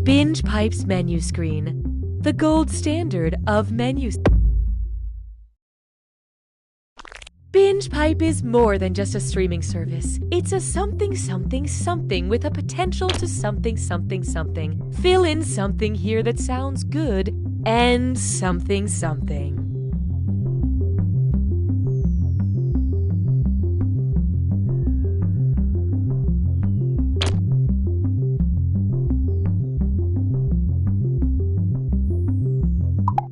Binge Pipe's menu screen, the gold standard of menus. Binge Pipe is more than just a streaming service. It's a something with a potential to something. Fill in something here that sounds good and something.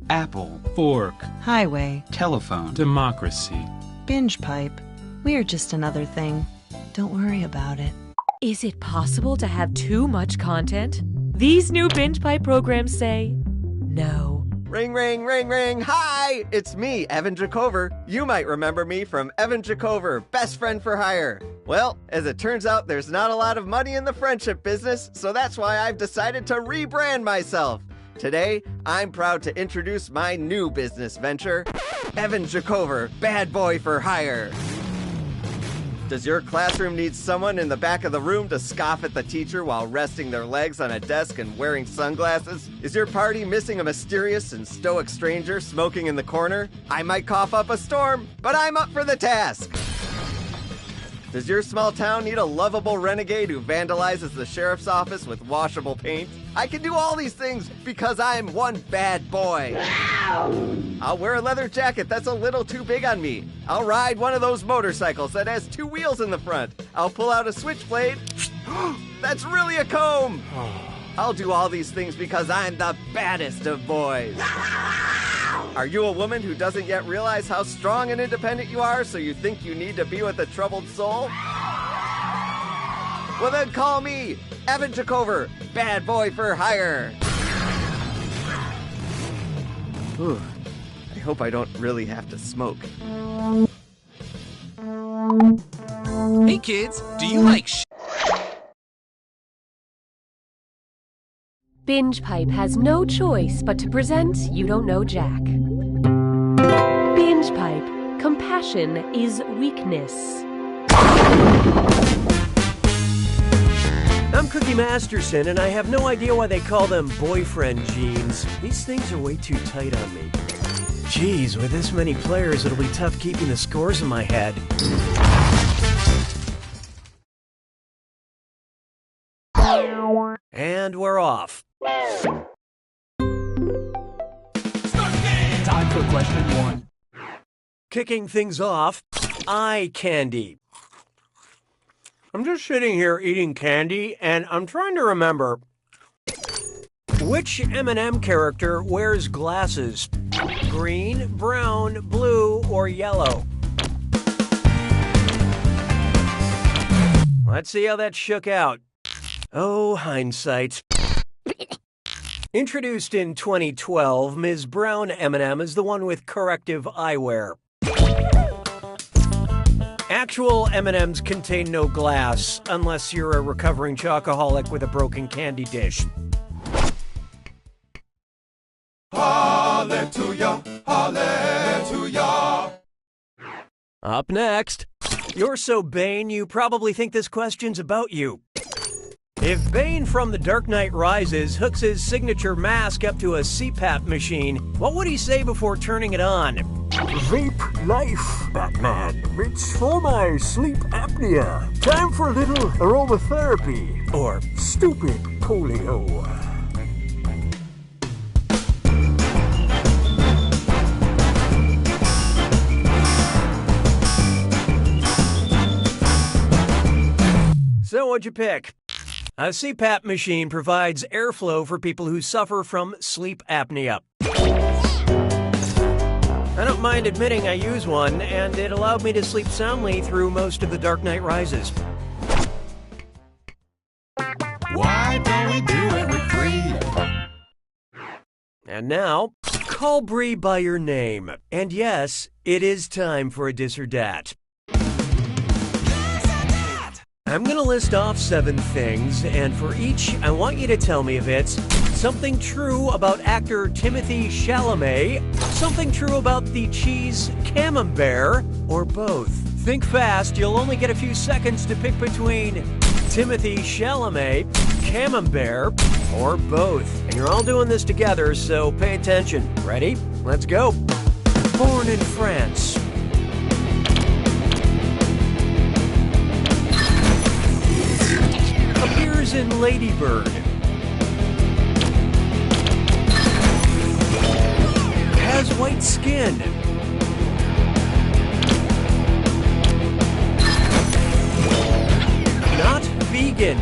Apple, fork, highway, telephone, democracy, binge pipe. We're just another thing. Don't worry about it. Is it possible to have too much content? These new Binge Pipe programs say no. Ring, ring, ring, ring. Hi, it's me, Evan Jacover. You might remember me from Evan Jacover, Best Friend for Hire. Well, as it turns out, there's not a lot of money in the friendship business, so that's why I've decided to rebrand myself. Today, I'm proud to introduce my new business venture, Evan Jacover, Bad Boy for Hire. Does your classroom need someone in the back of the room to scoff at the teacher while resting their legs on a desk and wearing sunglasses? Is your party missing a mysterious and stoic stranger smoking in the corner? I might cough up a storm, but I'm up for the task. Does your small town need a lovable renegade who vandalizes the sheriff's office with washable paint? I can do all these things because I'm one bad boy. I'll wear a leather jacket that's a little too big on me. I'll ride one of those motorcycles that has 2 wheels in the front. I'll pull out a switchblade. That's really a comb. I'll do all these things because I'm the baddest of boys. Are you a woman who doesn't yet realize how strong and independent you are, so you think you need to be with a troubled soul? Well then call me, Evan Jacover, Bad Boy for Hire. Whew. I hope I don't really have to smoke. Hey kids, do you like Binge Pipe has no choice but to present You Don't Know Jack. Binge Pipe, compassion is weakness. I'm Cookie Masterson, and I have no idea why they call them boyfriend jeans. These things are way too tight on me. Geez, with this many players, it'll be tough keeping the scores in my head. And we're off. time for question 1? Kicking things off, eye candy. I'm just sitting here eating candy, and I'm trying to remember which M&M character wears glasses? Green, brown, blue, or yellow? Let's see how that shook out. Oh, hindsight. Introduced in 2012, Ms. Brown M&M is the one with corrective eyewear. Actual M&Ms contain no glass, unless you're a recovering chocoholic with a broken candy dish. Hallelujah, hallelujah. Up next, you're so Bane you probably think this question's about you. If Bane from The Dark Knight Rises hooks his signature mask up to a CPAP machine, what would he say before turning it on? Vape life, Batman. It's for my sleep apnea. Time for a little aromatherapy. Or stupid polio. So what'd you pick? A CPAP machine provides airflow for people who suffer from sleep apnea. I don't mind admitting I use one, and it allowed me to sleep soundly through most of The Dark Knight Rises. Why don't we do it with free? And now, call Bree by your name. And yes, it is time for a dis or dat. I'm going to list off 7 things, and for each, I want you to tell me if it's something true about actor Timothée Chalamet, something true about the cheese camembert, or both. Think fast, you'll only get a few seconds to pick between Timothée Chalamet, camembert, or both. And you're all doing this together, so pay attention. Ready? Let's go. Born in France. Appears in Lady Bird. Has white skin. Not vegan.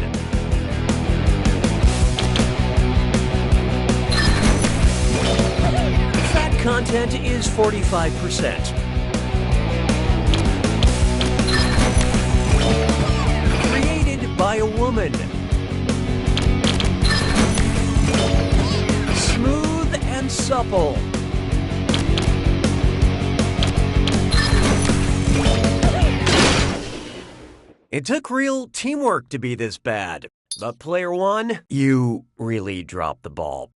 Fat content is 45%. Created by a woman. Smooth and supple. It took real teamwork to be this bad. But player one, you really dropped the ball.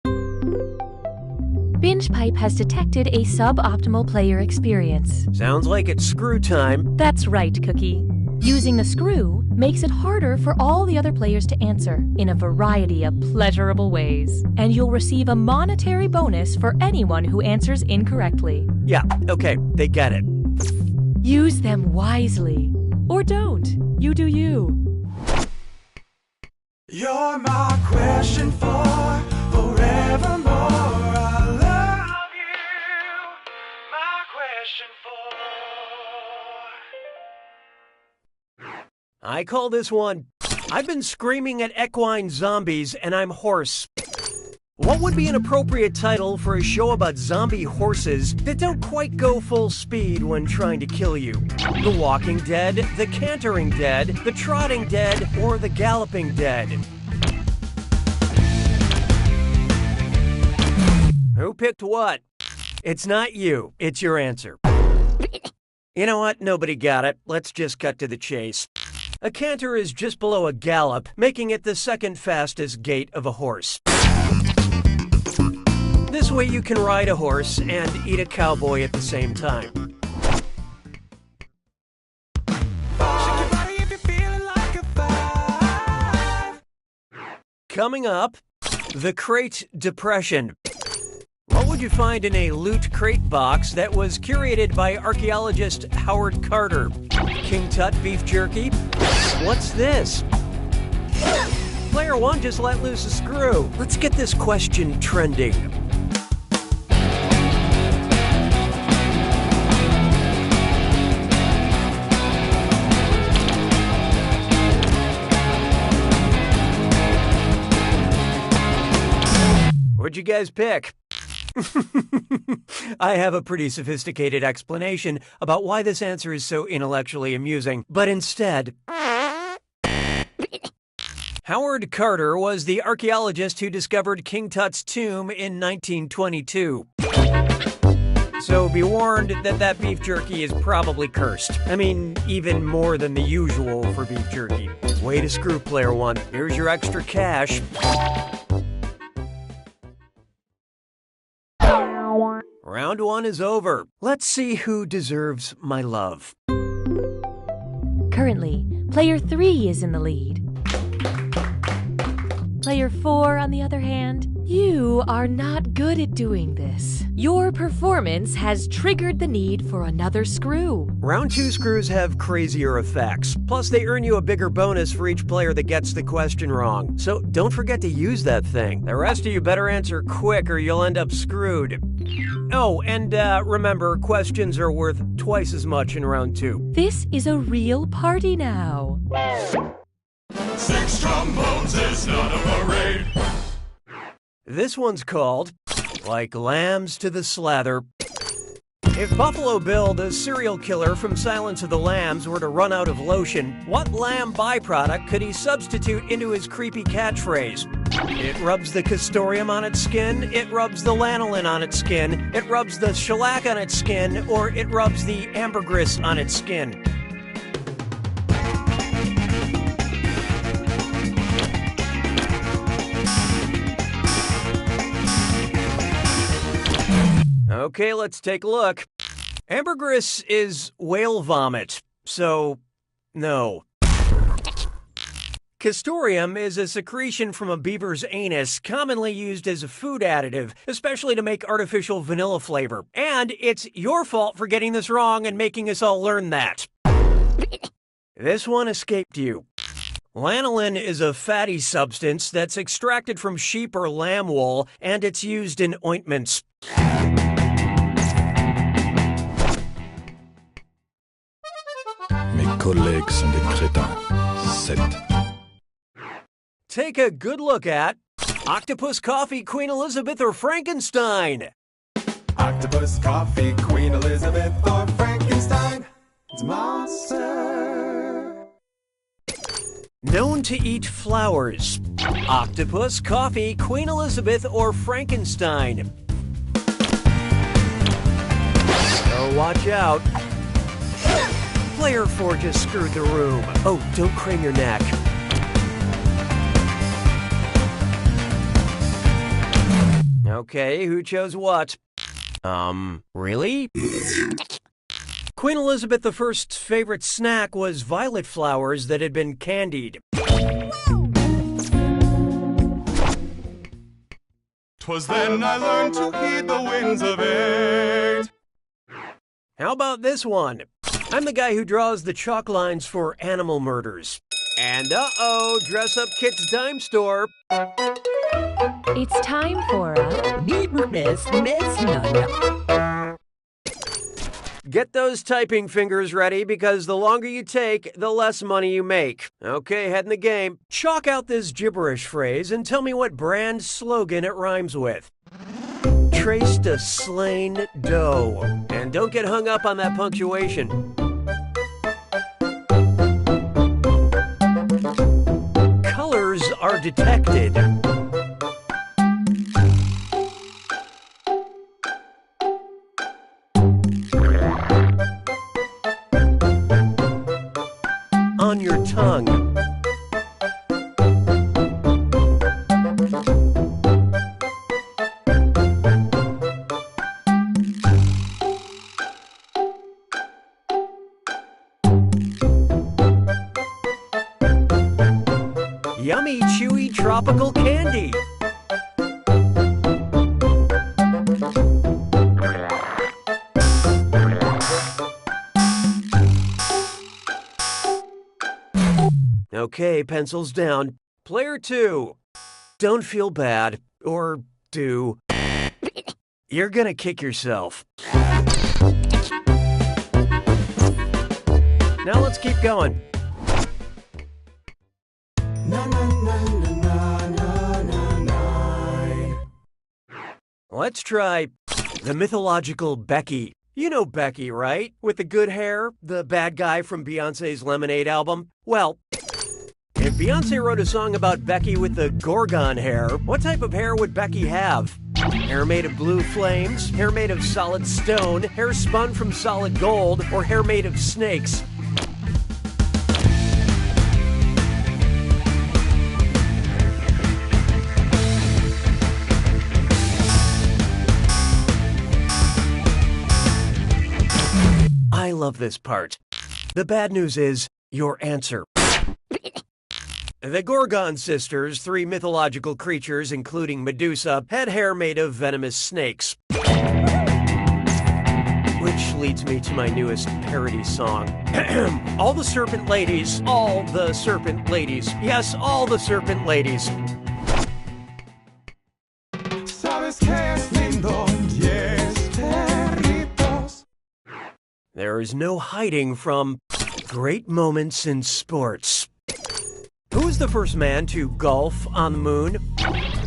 Binge Pipe has detected a suboptimal player experience. Sounds like it's screw time. That's right, Cookie. Using the screw makes it harder for all the other players to answer in a variety of pleasurable ways. And you'll receive a monetary bonus for anyone who answers incorrectly. Yeah, okay, they get it. Use them wisely. Or don't. You do you. You're my question for forevermore. I love you. My question for. I call this one, I've been screaming at equine zombies and I'm hoarse. What would be an appropriate title for a show about zombie horses that don't quite go full speed when trying to kill you? The Walking Dead, the Cantering Dead, the Trotting Dead, or the Galloping Dead? Who picked what? It's not you, it's your answer. You know what? Nobody got it. Let's just cut to the chase. A canter is just below a gallop, making it the second fastest gait of a horse. This way you can ride a horse and eat a cowboy at the same time. Coming up, the Crate Depression. What would you find in a loot crate box that was curated by archaeologist Howard Carter? King Tut beef jerky? What's this? Player one just let loose a screw. Let's get this question trending. What'd you guys pick? I have a pretty sophisticated explanation about why this answer is so intellectually amusing, but instead... Howard Carter was the archaeologist who discovered King Tut's tomb in 1922. So be warned that that beef jerky is probably cursed. I mean, even more than the usual for beef jerky. Way to screw, player one. Here's your extra cash. Round one is over. Let's see who deserves my love. Currently, player 3 is in the lead. Player 4, on the other hand, you are not good at doing this. Your performance has triggered the need for another screw. Round 2 screws have crazier effects. Plus, they earn you a bigger bonus for each player that gets the question wrong. So don't forget to use that thing. The rest of you better answer quick or you'll end up screwed. Oh, and remember, questions are worth twice as much in round 2. This is a real party now. 6 trombones is not a parade. This one's called, Like Lambs to the Slather. If Buffalo Bill, the serial killer from Silence of the Lambs, were to run out of lotion, what lamb byproduct could he substitute into his creepy catchphrase? It rubs the castoreum on its skin, it rubs the lanolin on its skin, it rubs the shellac on its skin, or it rubs the ambergris on its skin. Okay, let's take a look. Ambergris is whale vomit, so no. Castoreum is a secretion from a beaver's anus, commonly used as a food additive, especially to make artificial vanilla flavor. And it's your fault for getting this wrong and making us all learn that. This one escaped you. Lanolin is a fatty substance that's extracted from sheep or lamb wool, and it's used in ointments. Mes collègues sont des crétins. 7. Take a good look at Octopus Coffee, Queen Elizabeth, or Frankenstein. Octopus, coffee, Queen Elizabeth, or Frankenstein. It's monster. Known to eat flowers. Octopus, coffee, Queen Elizabeth, or Frankenstein. So watch out. Player 4 just screwed the room. Oh, don't crane your neck. Okay, who chose what? Really? Queen Elizabeth I's favorite snack was violet flowers that had been candied. 'Twas then I learned to heed the winds of 8. How about this one? I'm the guy who draws the chalk lines for animal murders. And dress up Kit's dime store. It's time for a Miss Nana. Get those typing fingers ready because the longer you take, the less money you make. Okay, head in the game. Chalk out this gibberish phrase and tell me what brand slogan it rhymes with. Traced a slain doe. And don't get hung up on that punctuation. Colors are detected. On your tongue. Yummy, chewy, tropical candy. Okay, pencils down. Player 2. Don't feel bad. Or do. You're gonna kick yourself. Now let's keep going. Let's try the mythological Becky. You know Becky, right? With the good hair, the bad guy from Beyoncé's Lemonade album? Well, if Beyoncé wrote a song about Becky with the Gorgon hair, what type of hair would Becky have? Hair made of blue flames, hair made of solid stone, hair spun from solid gold, or hair made of snakes? I love this part. The bad news is your answer. The Gorgon sisters, 3 mythological creatures, including Medusa, had hair made of venomous snakes. Which leads me to my newest parody song. All the serpent ladies, all the serpent ladies. Yes, all the serpent ladies. Sabes que es lindo, yes, perritos. There is no hiding from great moments in sports. Who was the first man to golf on the moon?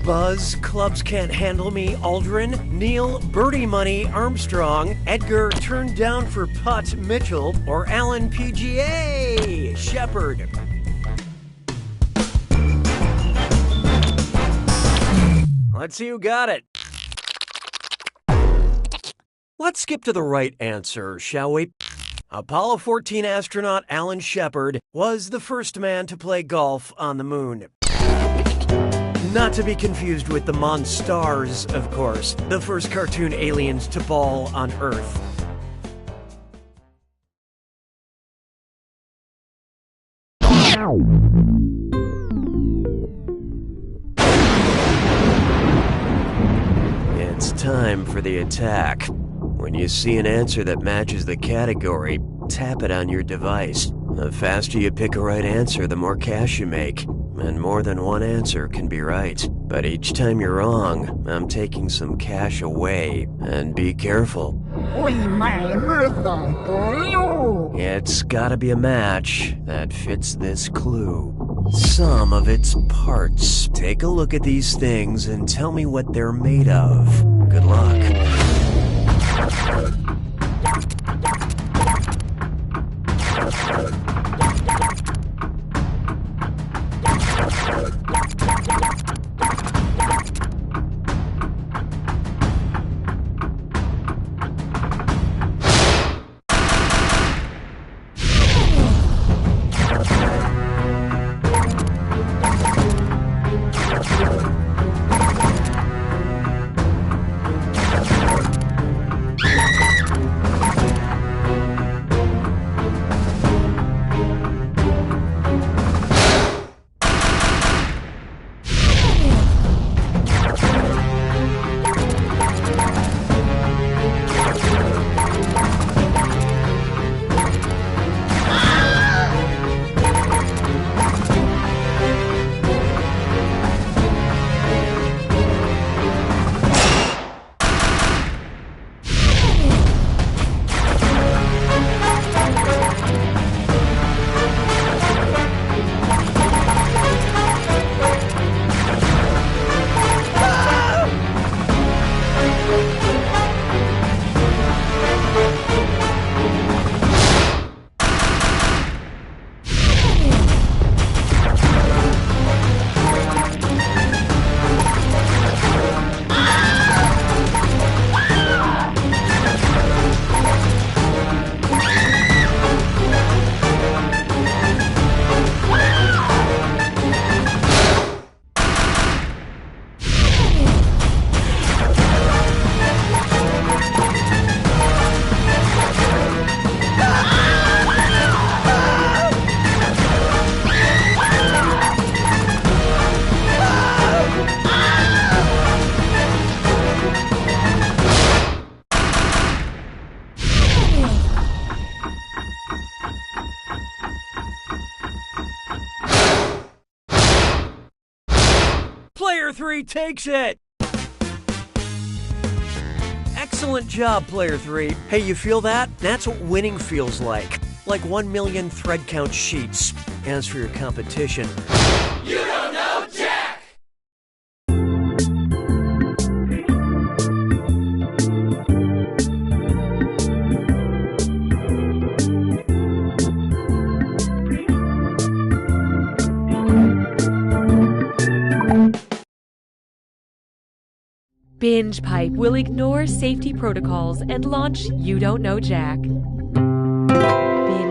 Buzz, Clubs Can't Handle Me, Aldrin, Neil, Birdie Money, Armstrong, Edgar, Turned Down for Putt, Mitchell, or Alan PGA, Shepard. Let's see who got it. Let's skip to the right answer, shall we? Apollo 14 astronaut Alan Shepard was the first man to play golf on the moon. Not to be confused with the Monstars, of course, the first cartoon aliens to ball on Earth. time for the attack. When you see an answer that matches the category, tap it on your device. The faster you pick a right answer, the more cash you make. And more than one answer can be right. But each time you're wrong, I'm taking some cash away. And be careful. It's gotta be a match that fits this clue. Some of its parts. Take a look at these things and tell me what they're made of. Good luck. Player 3 takes it! Excellent job, Player 3. Hey, you feel that? That's what winning feels like. Like 1 million thread count sheets. As for your competition, You don't know Jack! Binge Pipe will ignore safety protocols and launch You Don't Know Jack. Binge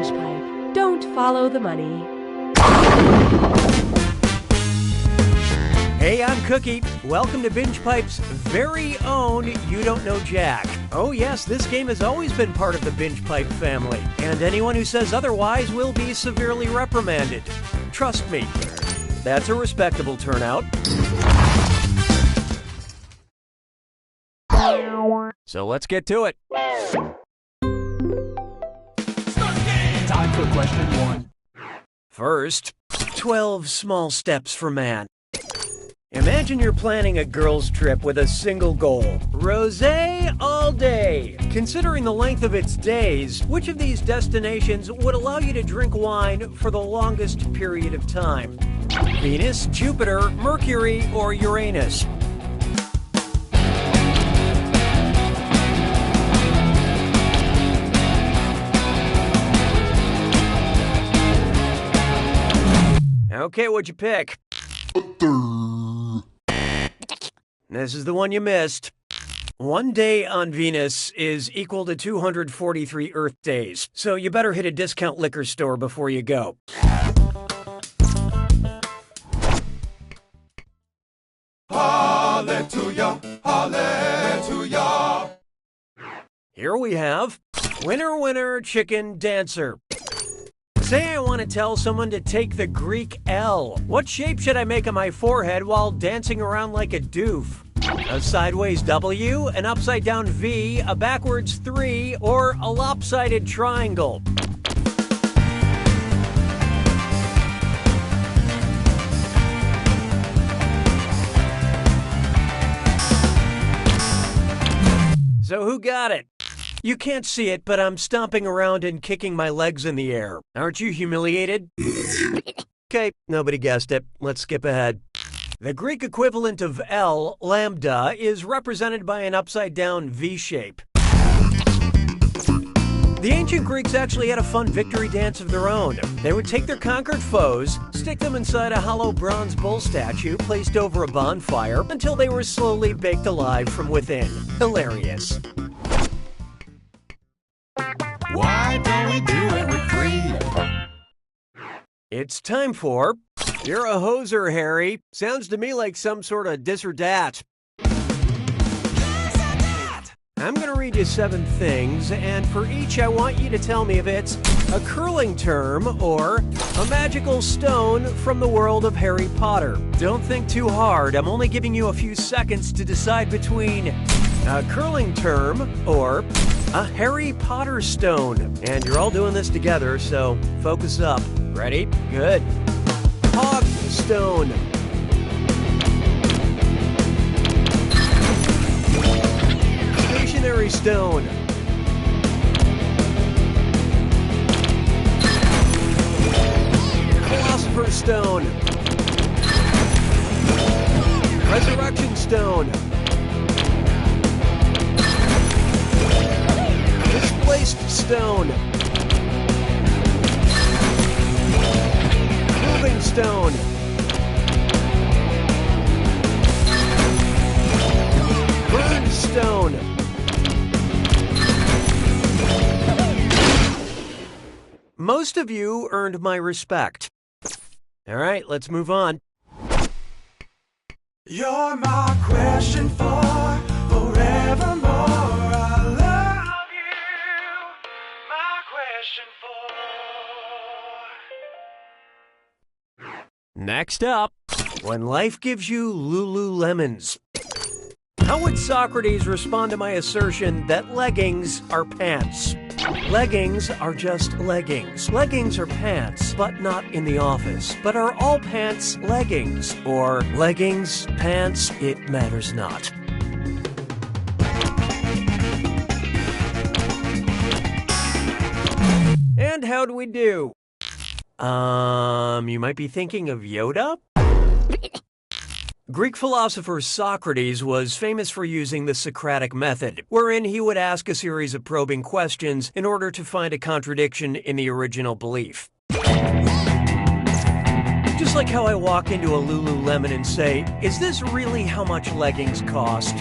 Pipe, don't follow the money. hey, I'm Cookie. Welcome to Binge Pipe's very own You Don't Know Jack. Oh yes, this game has always been part of the Binge Pipe family, and anyone who says otherwise will be severely reprimanded. Trust me, that's a respectable turnout. So let's get to it. Time for question 1. First, 12 small steps for man. Imagine you're planning a girls' trip with a single goal. Rosé all day. Considering the length of its days, which of these destinations would allow you to drink wine for the longest period of time? Venus, Jupiter, Mercury, or Uranus? Okay, what'd you pick? This is the one you missed. 1 day on Venus is equal to 243 Earth days, so you better hit a discount liquor store before you go. Hallelujah, hallelujah. Here we have Winner, Winner, Chicken Dancer. Say I want to tell someone to take the Greek L. What shape should I make on my forehead while dancing around like a doof? A sideways W, an upside-down V, a backwards 3, or a lopsided triangle? So who got it? You can't see it, but I'm stomping around and kicking my legs in the air. Aren't you humiliated? Okay, nobody guessed it. Let's skip ahead. The Greek equivalent of L, lambda, is represented by an upside-down V shape. The ancient Greeks actually had a fun victory dance of their own. They would take their conquered foes, stick them inside a hollow bronze bull statue placed over a bonfire until they were slowly baked alive from within. Hilarious. Why don't we do it with Creed? It's time for... You're a hoser, Harry. Sounds to me like some sort of this or that. I'm going to read you 7 things, and for each I want you to tell me if it's a curling term or a magical stone from the world of Harry Potter. Don't think too hard. I'm only giving you a few seconds to decide between a curling term or a Harry Potter stone. And you're all doing this together, so focus up. Ready? Good. Hog stone. Stationary stone. Philosopher's stone. Resurrection stone. Displaced stone. Moving stone. Burned stone. Most of you earned my respect. All right, let's move on. You're my question for forevermore. I love you. My question for. Next up, when life gives you Lululemons. How would Socrates respond to my assertion that leggings are pants? Leggings are just leggings. Leggings are pants, but not in the office. But are all pants leggings? Or leggings, pants, it matters not. And how do we do? You might be thinking of Yoda? Greek philosopher Socrates was famous for using the Socratic method, wherein he would ask a series of probing questions in order to find a contradiction in the original belief. Just like how I walk into a Lululemon and say, "Is this really how much leggings cost?"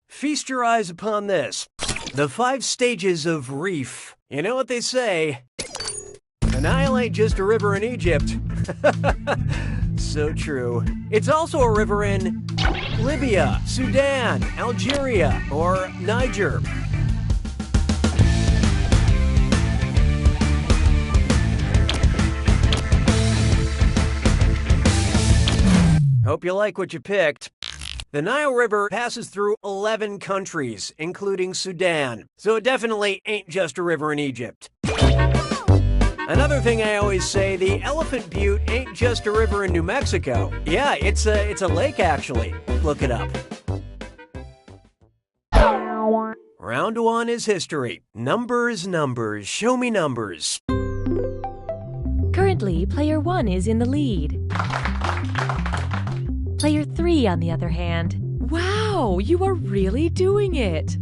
Feast your eyes upon this. The 5 stages of reef. You know what they say? The Nile ain't just a river in Egypt. So true. It's also a river in Libya, Sudan, Algeria, or Niger. Hope you like what you picked. The Nile River passes through 11 countries, including Sudan, so it definitely ain't just a river in Egypt. Another thing I always say, the Elephant Butte ain't just a river in New Mexico. Yeah, it's a lake, actually. Look it up. Round 1 is history. Numbers, numbers. Show me numbers. Currently, player 1 is in the lead. Player 3, on the other hand. Wow, you are really doing it.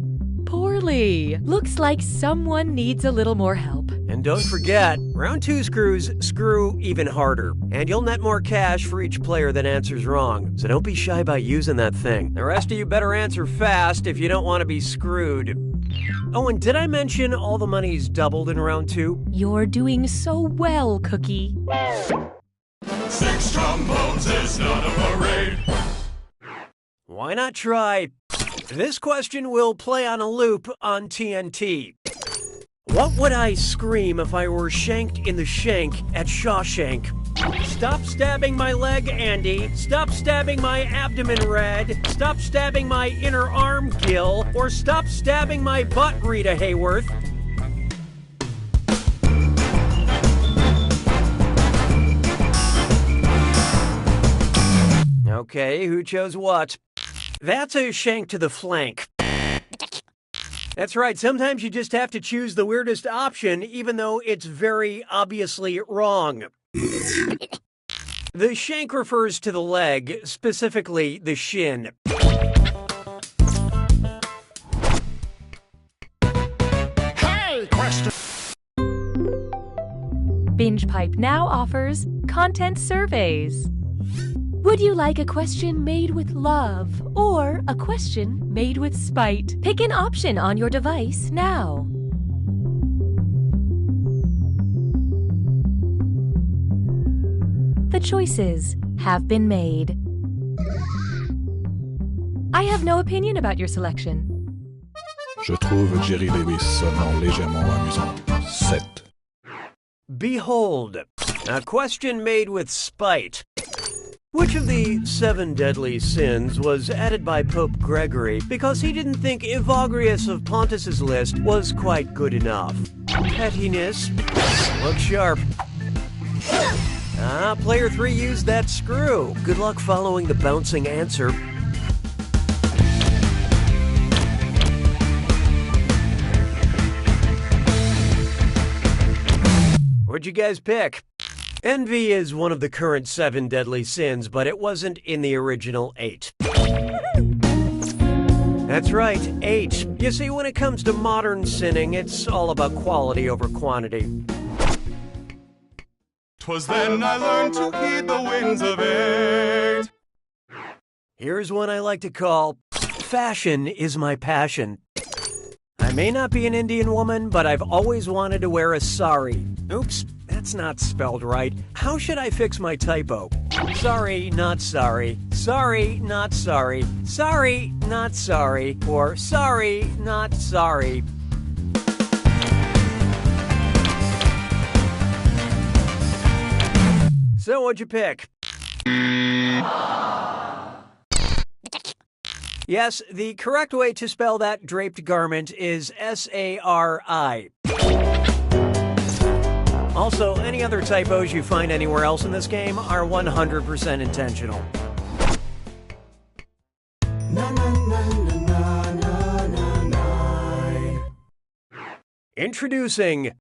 Poorly. Looks like someone needs a little more help. And don't forget, round 2 screws screw even harder. And you'll net more cash for each player that answers wrong. So don't be shy about using that thing. The rest of you better answer fast if you don't want to be screwed. Oh, and did I mention all the money's doubled in round 2? You're doing so well, Cookie. 6 trombones is not a parade. Why not try? This question will play on a loop on TNT. What would I scream if I were shanked in the shank at Shawshank? Stop stabbing my leg, Andy. Stop stabbing my abdomen, Red. Stop stabbing my inner arm, Gil. Or stop stabbing my butt, Rita Hayworth. Okay, who chose what? That's a shank to the flank. That's right, sometimes you just have to choose the weirdest option, even though it's very obviously wrong. The shank refers to the leg, specifically the shin. Hey, question. Binge Pipe now offers content surveys. Would you like a question made with love or a question made with spite? Pick an option on your device now. The choices have been made. I have no opinion about your selection. Je trouve Jerry Lewis seulement légèrement amusant. 7. Behold, a question made with spite. Which of the 7 deadly sins was added by Pope Gregory because he didn't think Evagrius of Pontus's list was quite good enough? Pettiness. Look sharp. Player 3 used that screw. Good luck following the bouncing answer. What'd you guys pick? Envy is one of the current 7 deadly sins, but it wasn't in the original 8. That's right, 8. You see, when it comes to modern sinning, it's all about quality over quantity. 'Twas then I learned to heed the winds of 8. Here's one I like to call Fashion is My Passion. I may not be an Indian woman, but I've always wanted to wear a sari. Oops, that's not spelled right. How should I fix my typo? Sorry, not sorry. Sorry, not sorry. Sorry, not sorry. Or sorry, not sorry. So what'd you pick? Yes, the correct way to spell that draped garment is S-A-R-I. Also, any other typos you find anywhere else in this game are 100% intentional. Introducing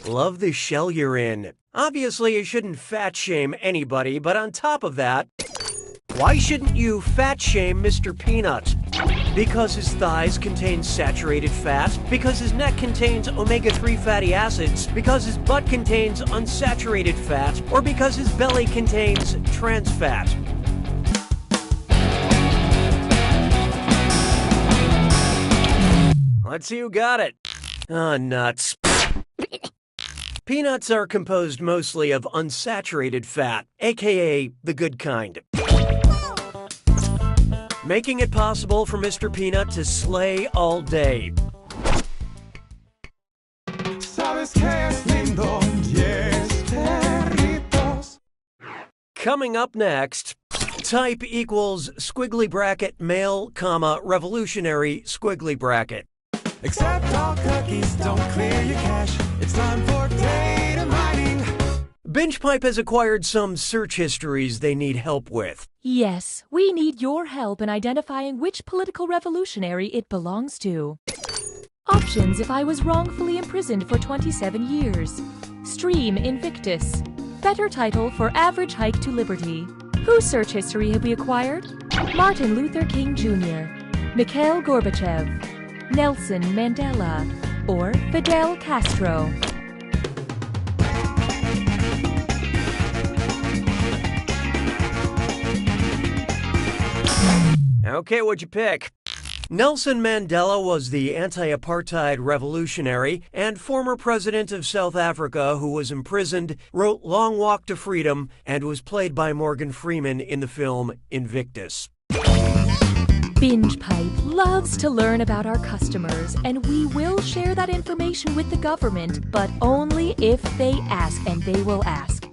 Love the Shell You're In. Obviously, you shouldn't fat shame anybody, but on top of that, why shouldn't you fat shame Mr. Peanut? Because his thighs contain saturated fat, because his neck contains omega-3 fatty acids, because his butt contains unsaturated fat, or because his belly contains trans fat. Let's see who got it. Nuts. Peanuts are composed mostly of unsaturated fat, aka the good kind, making it possible for Mr. Peanut to slay all day. Coming up next, type equals squiggly bracket male, comma, revolutionary squiggly bracket. Except all cookies don't clear your cache. It's time for data mining. BingePipe has acquired some search histories they need help with. Yes, we need your help in identifying which political revolutionary it belongs to. Options if I was wrongfully imprisoned for 27 years. Stream Invictus. Better title for Average Hike to Liberty. Whose search history have we acquired? Martin Luther King Jr., Mikhail Gorbachev, Nelson Mandela, or Fidel Castro. Okay, what'd you pick? Nelson Mandela was the anti-apartheid revolutionary and former president of South Africa who was imprisoned, wrote Long Walk to Freedom, and was played by Morgan Freeman in the film Invictus. Binge Pipe loves to learn about our customers, and we will share that information with the government, but only if they ask, and they will ask.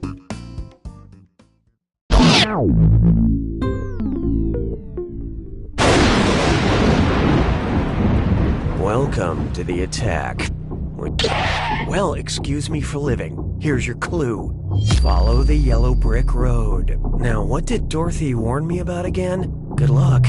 Welcome to the attack. Well, excuse me for living. Here's your clue. Follow the yellow brick road. Now, what did Dorothy warn me about again? Good luck.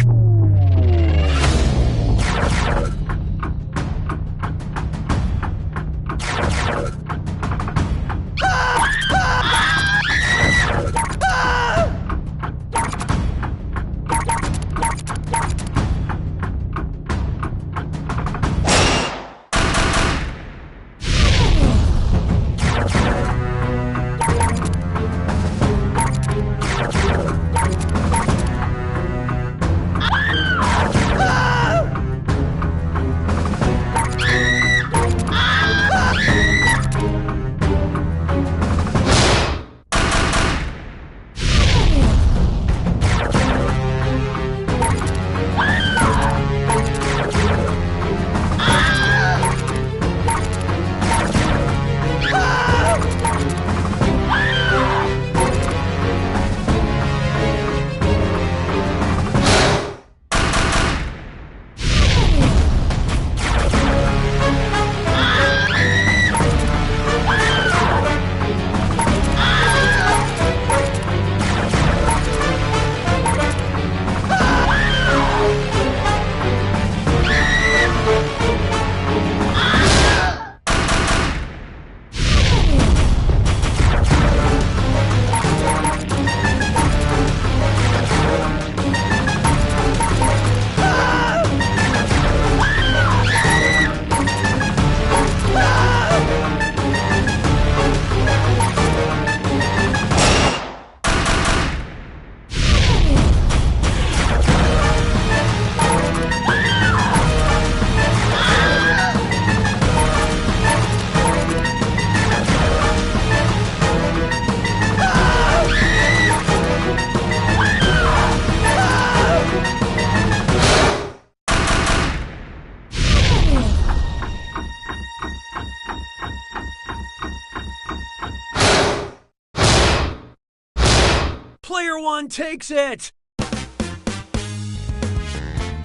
Player one takes it!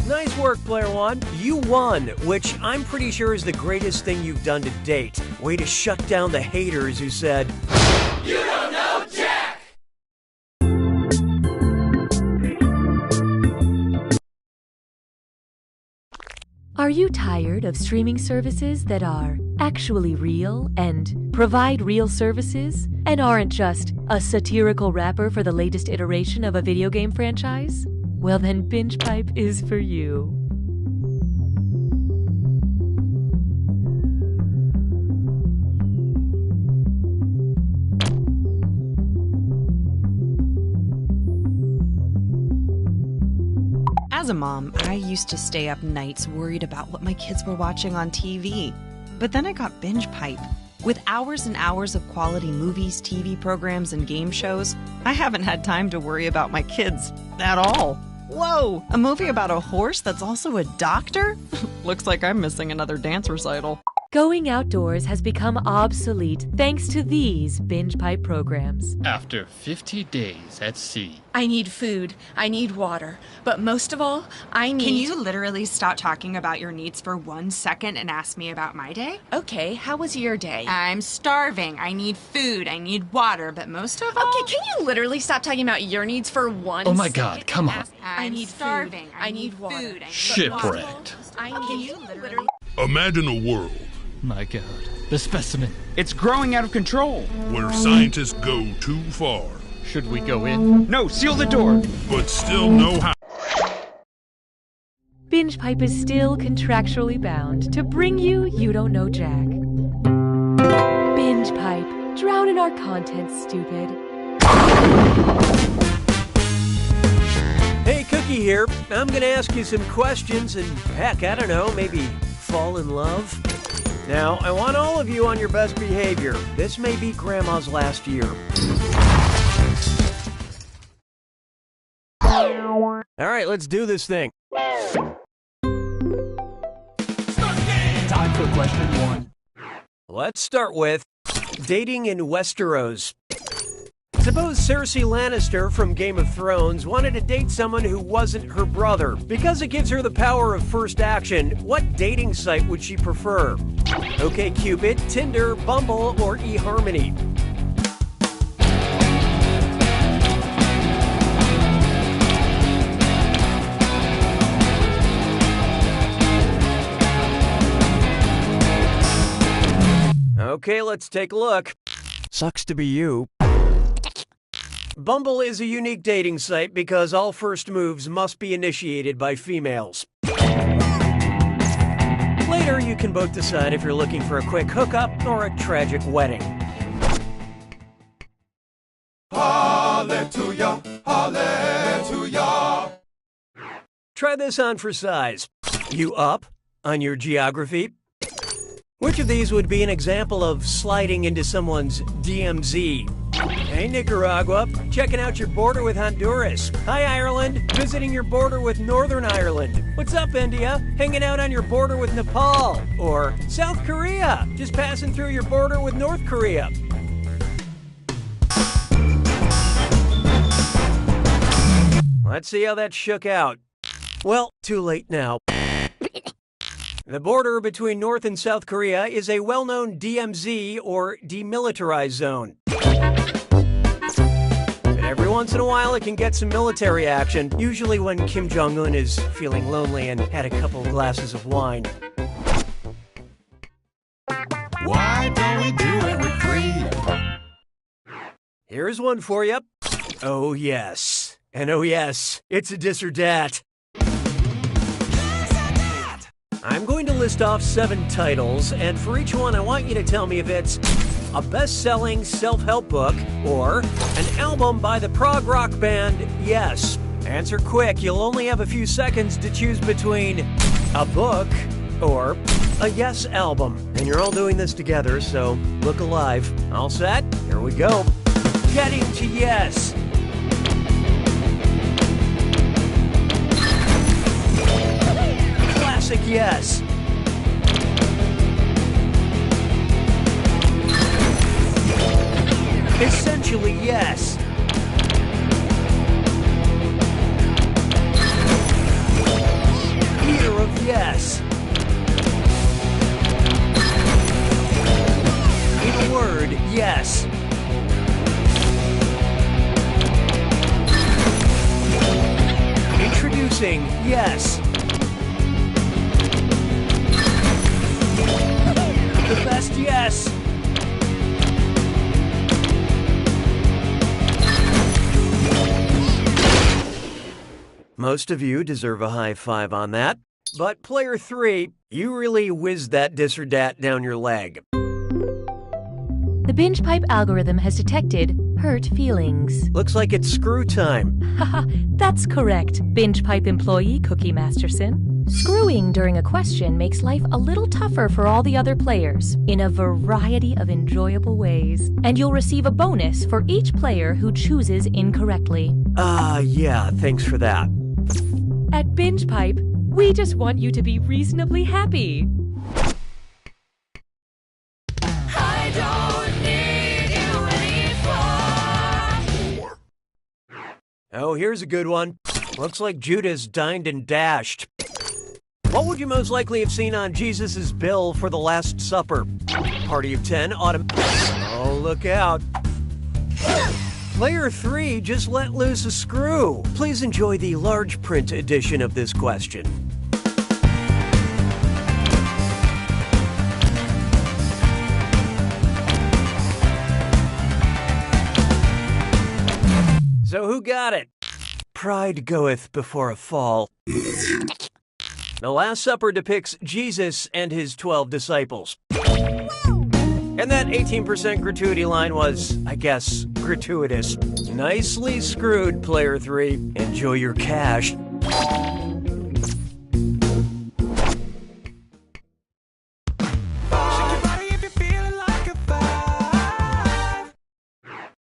Nice work, Player One. You won, which I'm pretty sure is the greatest thing you've done to date. Way to shut down the haters who said, "You don't know Jack!" Are you tired of streaming services that are actually real and provide real services and aren't just a satirical wrapper for the latest iteration of a video game franchise? Well, then Binge Pipe is for you. As a mom, I used to stay up nights worried about what my kids were watching on TV. But then I got Binge Pipe. With hours and hours of quality movies, TV programs, and game shows, I haven't had time to worry about my kids at all. Whoa! A movie about a horse that's also a doctor? Looks like I'm missing another dance recital. Going outdoors has become obsolete thanks to these Binge Pipe programs. After 50 days at sea. I need food. I need water. But most of all, I need... Can you literally stop talking about your needs for 1 second and ask me about my day? Okay, how was your day? I'm starving. I need food. I need water. But most of all... Okay, can you literally stop talking about your needs for 1 second? Oh my God, come on. I need starving. Food. I need water. Food. Shipwrecked. Can you literally... Imagine a world My God, the specimen. It's growing out of control. where scientists go too far, Should we go in? No, seal the door. but still know how. Binge Pipe is still contractually bound to bring you You Don't Know Jack. Binge Pipe, drown in our content, stupid. Hey, Cookie here. I'm gonna ask you some questions and heck, I don't know, maybe fall in love? Now, I want all of you on your best behavior. This may be Grandma's last year. All right, let's do this thing. for question 1. Let's start with dating in Westeros. Suppose Cersei Lannister from Game of Thrones wanted to date someone who wasn't her brother. Because it gives her the power of first action, what dating site would she prefer? OkCupid, Tinder, Bumble, or eHarmony? Okay, let's take a look. Sucks to be you. Bumble is a unique dating site because all first moves must be initiated by females. Later, you can both decide if you're looking for a quick hookup or a tragic wedding. Hallelujah, hallelujah. Try this on for size. You up on your geography? Which of these would be an example of sliding into someone's DMZ? Hey, Nicaragua, checking out your border with Honduras. Hi, Ireland, visiting your border with Northern Ireland. What's up, India? Hanging out on your border with Nepal. Or South Korea, just passing through your border with North Korea. Let's see how that shook out. Well, too late now. The border between North and South Korea is a well-known DMZ, or demilitarized zone. But every once in a while it can get some military action, usually when Kim Jong-un is feeling lonely and had a couple glasses of wine. Why don't we do it with free? Here's one for you. Oh yes. And oh yes, it's a dis or dat. I'm going to list off 7 titles, and for each one I want you to tell me if it's a best-selling self-help book or an album by the prog rock band Yes. Answer quick, you'll only have a few seconds to choose between a book or a Yes album. And you're all doing this together, so look alive. All set? Here we go. Getting to Yes. Classic Yes. Essentially Yes. Year of Yes. In a word, yes. Introducing Yes. The best Yes. Most of you deserve a high five on that. But player 3, you really whizzed that dis or dat down your leg. The binge pipe algorithm has detected hurt feelings. Looks like it's screw time. Haha, that's correct, binge pipe employee Cookie Masterson. Screwing during a question makes life a little tougher for all the other players in a variety of enjoyable ways. And you'll receive a bonus for each player who chooses incorrectly. Yeah, thanks for that. At Binge Pipe, we just want you to be reasonably happy. I don't need you anymore. Oh, here's a good one. Looks like Judas dined and dashed. What would you most likely have seen on Jesus' bill for the Last Supper? Party of 10, Oh, look out. Player 3 just let loose a screw. Please enjoy the large print edition of this question. So who got it? Pride goeth before a fall. The Last Supper depicts Jesus and his 12 disciples. And that 18% gratuity line was, I guess, gratuitous. Nicely screwed, player 3. Enjoy your cash.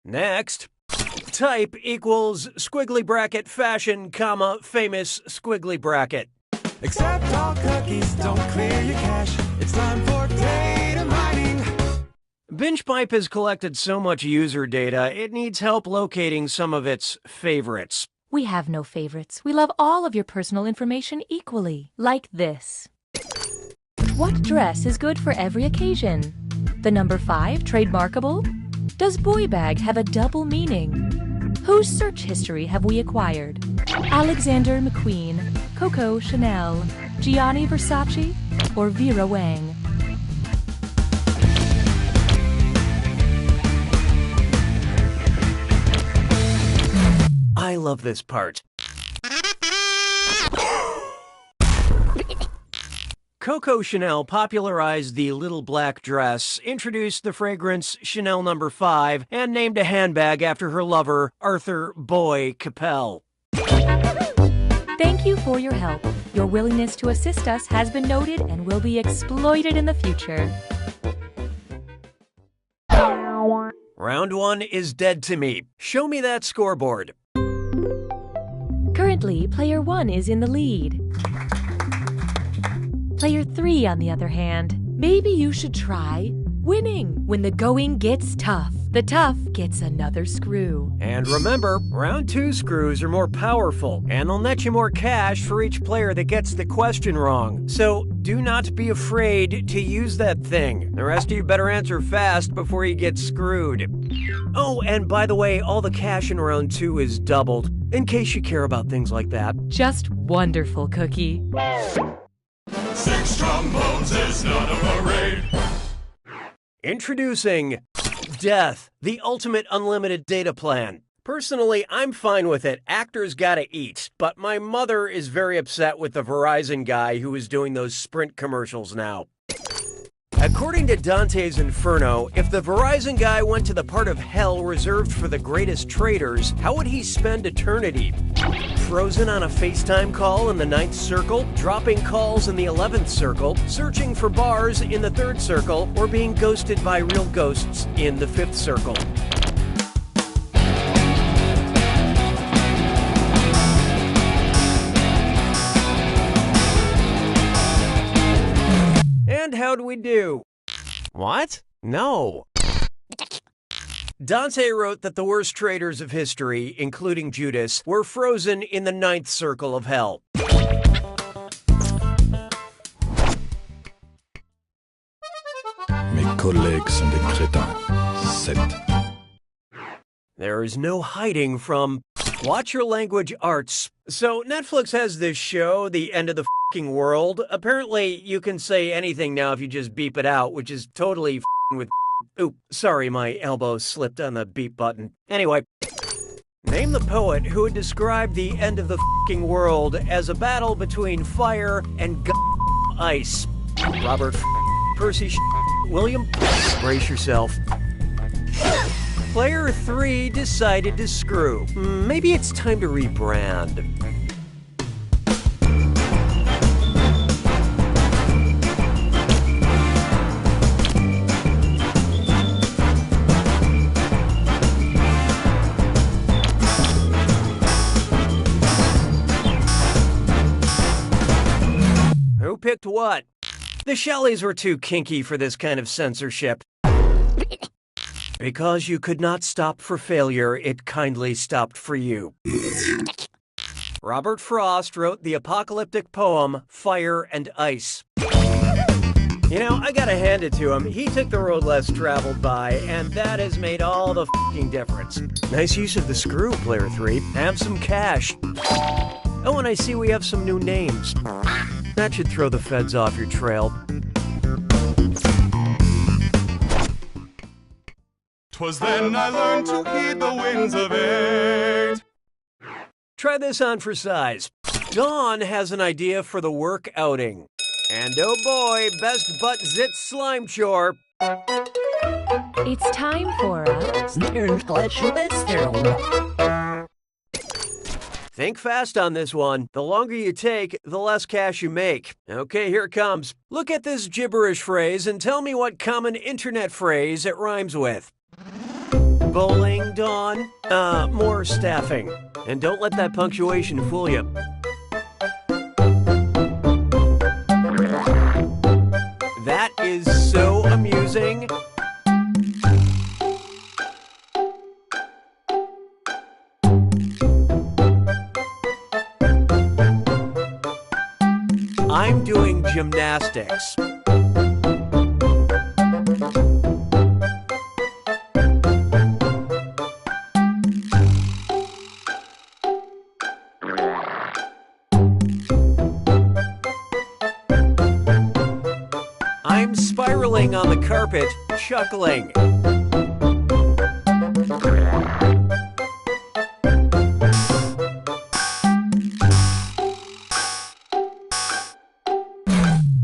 Next, type equals squiggly bracket fashion, comma, famous squiggly bracket. Accept all cookies, don't clear your cache. It's time for data mining. BingePipe has collected so much user data, it needs help locating some of its favorites. We have no favorites. We love all of your personal information equally. Like this. What dress is good for every occasion? The number 5 trademarkable? Does boy bag have a double meaning? Whose search history have we acquired? Alexander McQueen, Coco Chanel, Gianni Versace, or Vera Wang? I love this part. Coco Chanel popularized the little black dress, introduced the fragrance Chanel No. 5, and named a handbag after her lover, Arthur Boy Capel. Thank you for your help. Your willingness to assist us has been noted and will be exploited in the future. Round 1 is dead to me. Show me that scoreboard. Currently, player 1 is in the lead. Player 3, on the other hand, maybe you should try winning. When the going gets tough, the tough gets another screw. And remember, round 2 screws are more powerful, and they'll net you more cash for each player that gets the question wrong. So do not be afraid to use that thing. The rest of you better answer fast before you get screwed. Oh, and by the way, all the cash in round 2 is doubled, in case you care about things like that. Just wonderful, Cookie. 6 trombones is not a parade. Introducing Death, the ultimate unlimited data plan. Personally, I'm fine with it. Actors gotta eat. But my mother is very upset with the Verizon guy who is doing those Sprint commercials now. According to Dante's Inferno, if the Verizon guy went to the part of hell reserved for the greatest traitors, how would he spend eternity? Frozen on a FaceTime call in the 9th circle, dropping calls in the 11th circle, searching for bars in the 3rd circle, or being ghosted by real ghosts in the 5th circle. And how'd we do? What? No. Dante wrote that the worst traitors of history, including Judas, were frozen in the 9th circle of hell. Mes collègues sont des crétins. 7. There is no hiding from Watch Your Language Arts. So Netflix has this show, The End of the F***ing World. Apparently, you can say anything now if you just beep it out, which is totally f***ing with. Oop, sorry, my elbow slipped on the beep button. Anyway, name the poet who would describe the end of the f***ing world as a battle between fire and ice. Robert Percy William, brace yourself. Player 3 decided to screw. Maybe it's time to rebrand. Who picked what? The Shelleys were too kinky for this kind of censorship. Because you could not stop for failure, it kindly stopped for you. Robert Frost wrote the apocalyptic poem, Fire and Ice. You know, I gotta hand it to him. He took the road less traveled by, and that has made all the f***ing difference. Nice use of the screw, Player 3. Have some cash. Oh, and I see we have some new names. That should throw the feds off your trail. 'Twas then I learned to heed the winds of 8. Try this on for size. Dawn has an idea for the work outing. And oh boy, best butt zit slime chore. It's time for a... Think fast on this one. The longer you take, the less cash you make. Okay, here it comes. Look at this gibberish phrase and tell me what common internet phrase it rhymes with. Bowling, Dawn? More staffing. And don't let that punctuation fool you. I'm doing gymnastics. I'm spiraling on the carpet, chuckling.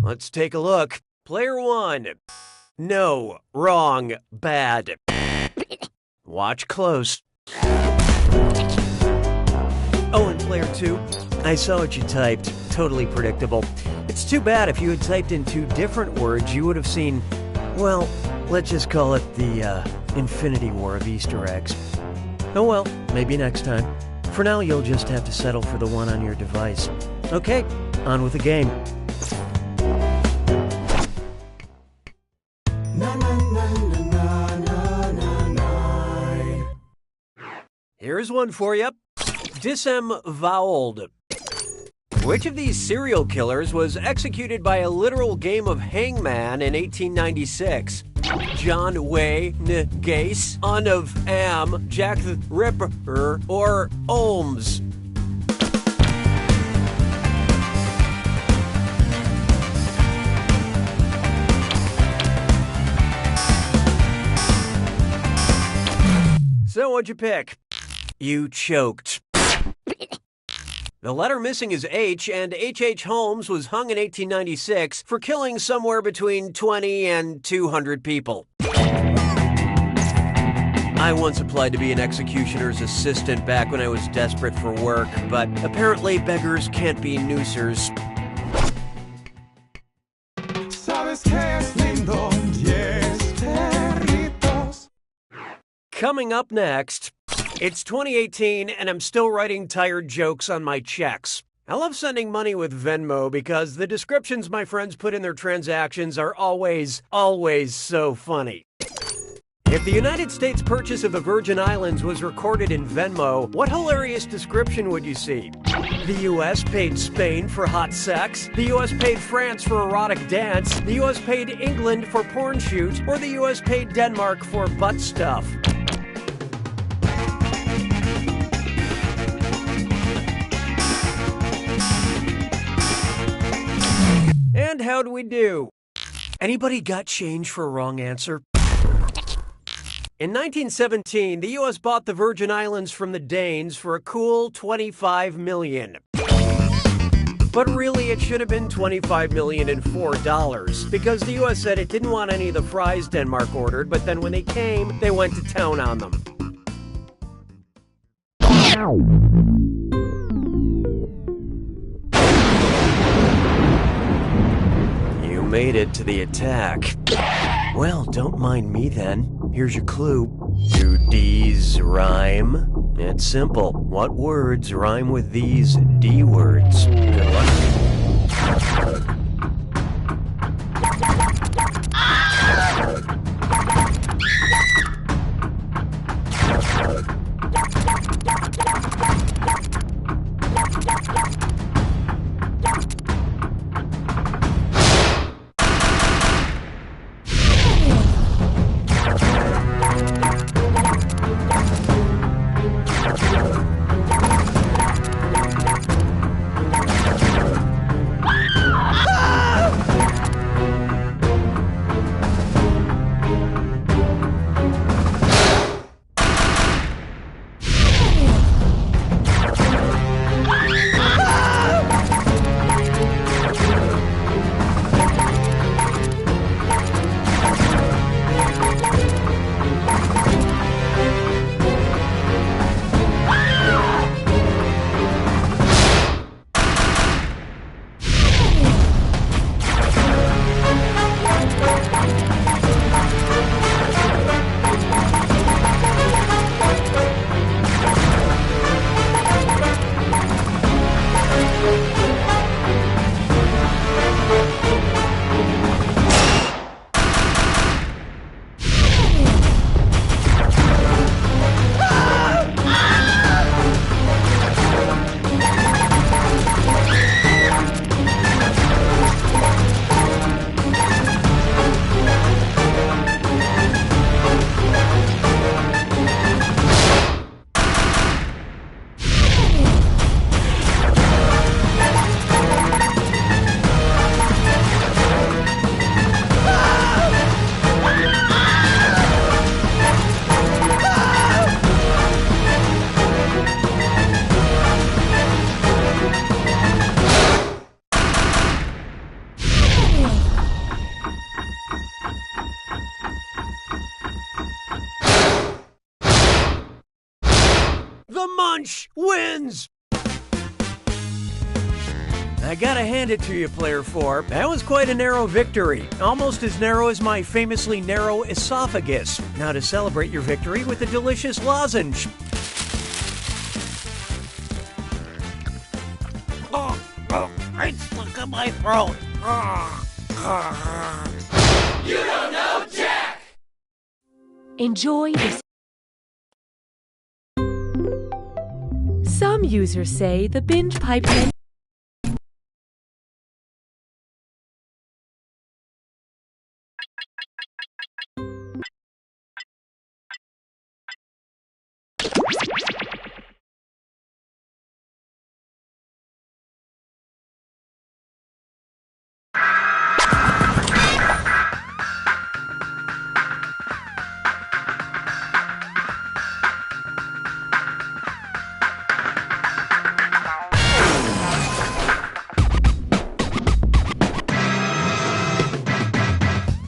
Let's take a look. Player 1. No, wrong, bad. Watch close. Oh, and player 2. I saw what you typed. Totally predictable. It's too bad if you had typed in 2 different words, you would have seen, well, let's just call it the Infinity War of Easter eggs. Oh well, maybe next time. For now, you'll just have to settle for the one on your device. Okay, on with the game. Here's one for you. Disemboweled. Which of these serial killers was executed by a literal game of hangman in 1896? John Wayne Gacy, Son of Am, Jack the Ripper, or Holmes? So what'd you pick? You choked. The letter missing is H, and H.H. Holmes was hung in 1896 for killing somewhere between 20 and 200 people. I once applied to be an executioner's assistant back when I was desperate for work, but apparently beggars can't be noosers. Coming up next, it's 2018 and I'm still writing tired jokes on my checks. I love sending money with Venmo because the descriptions my friends put in their transactions are always so funny. If the United States purchase of the Virgin Islands was recorded in Venmo, what hilarious description would you see? The U.S. paid Spain for hot sex, the U.S. paid France for erotic dance, the U.S. paid England for porn shoot, or the U.S. paid Denmark for butt stuff. And how'd we do? Anybody got change for a wrong answer? In 1917, the U.S. bought the Virgin Islands from the Danes for a cool $25 million. But really, it should have been $25,004 because the U.S. said it didn't want any of the fries Denmark ordered, but then when they came, they went to town on them. You made it to the attack. Well, don't mind me then. Here's your clue. Do D's rhyme? It's simple. What words rhyme with these D words? Good luck. The Munch wins! I gotta hand it to you, Player 4. That was quite a narrow victory. Almost as narrow as my famously narrow esophagus. Now to celebrate your victory with a delicious lozenge. Look at my throat. You don't know Jack! Enjoy this. Some users say the binge pipe menu.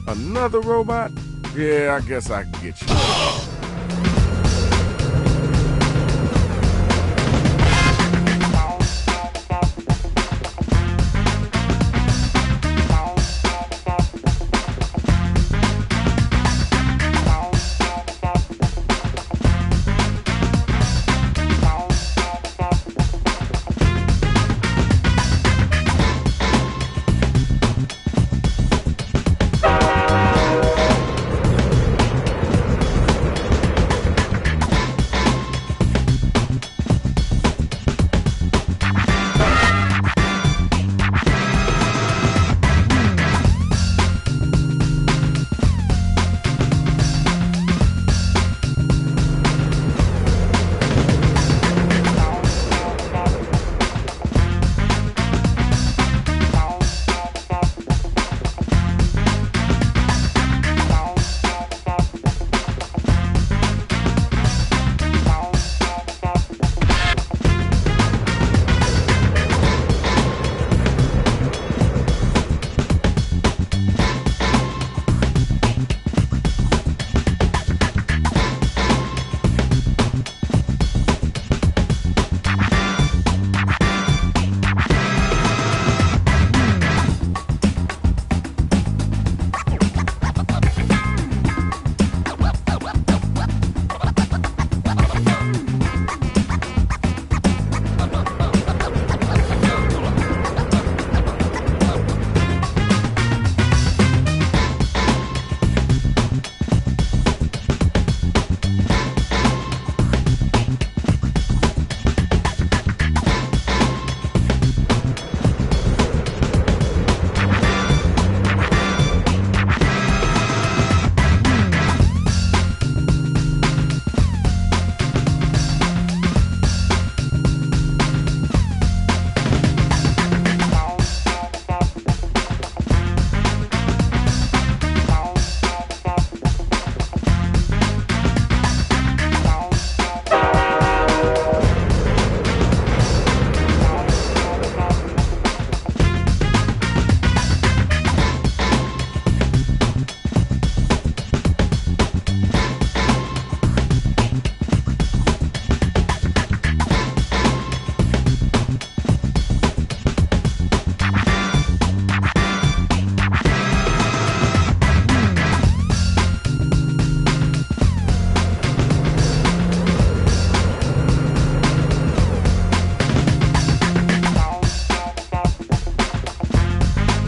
Another robot? Yeah, I guess I can get you.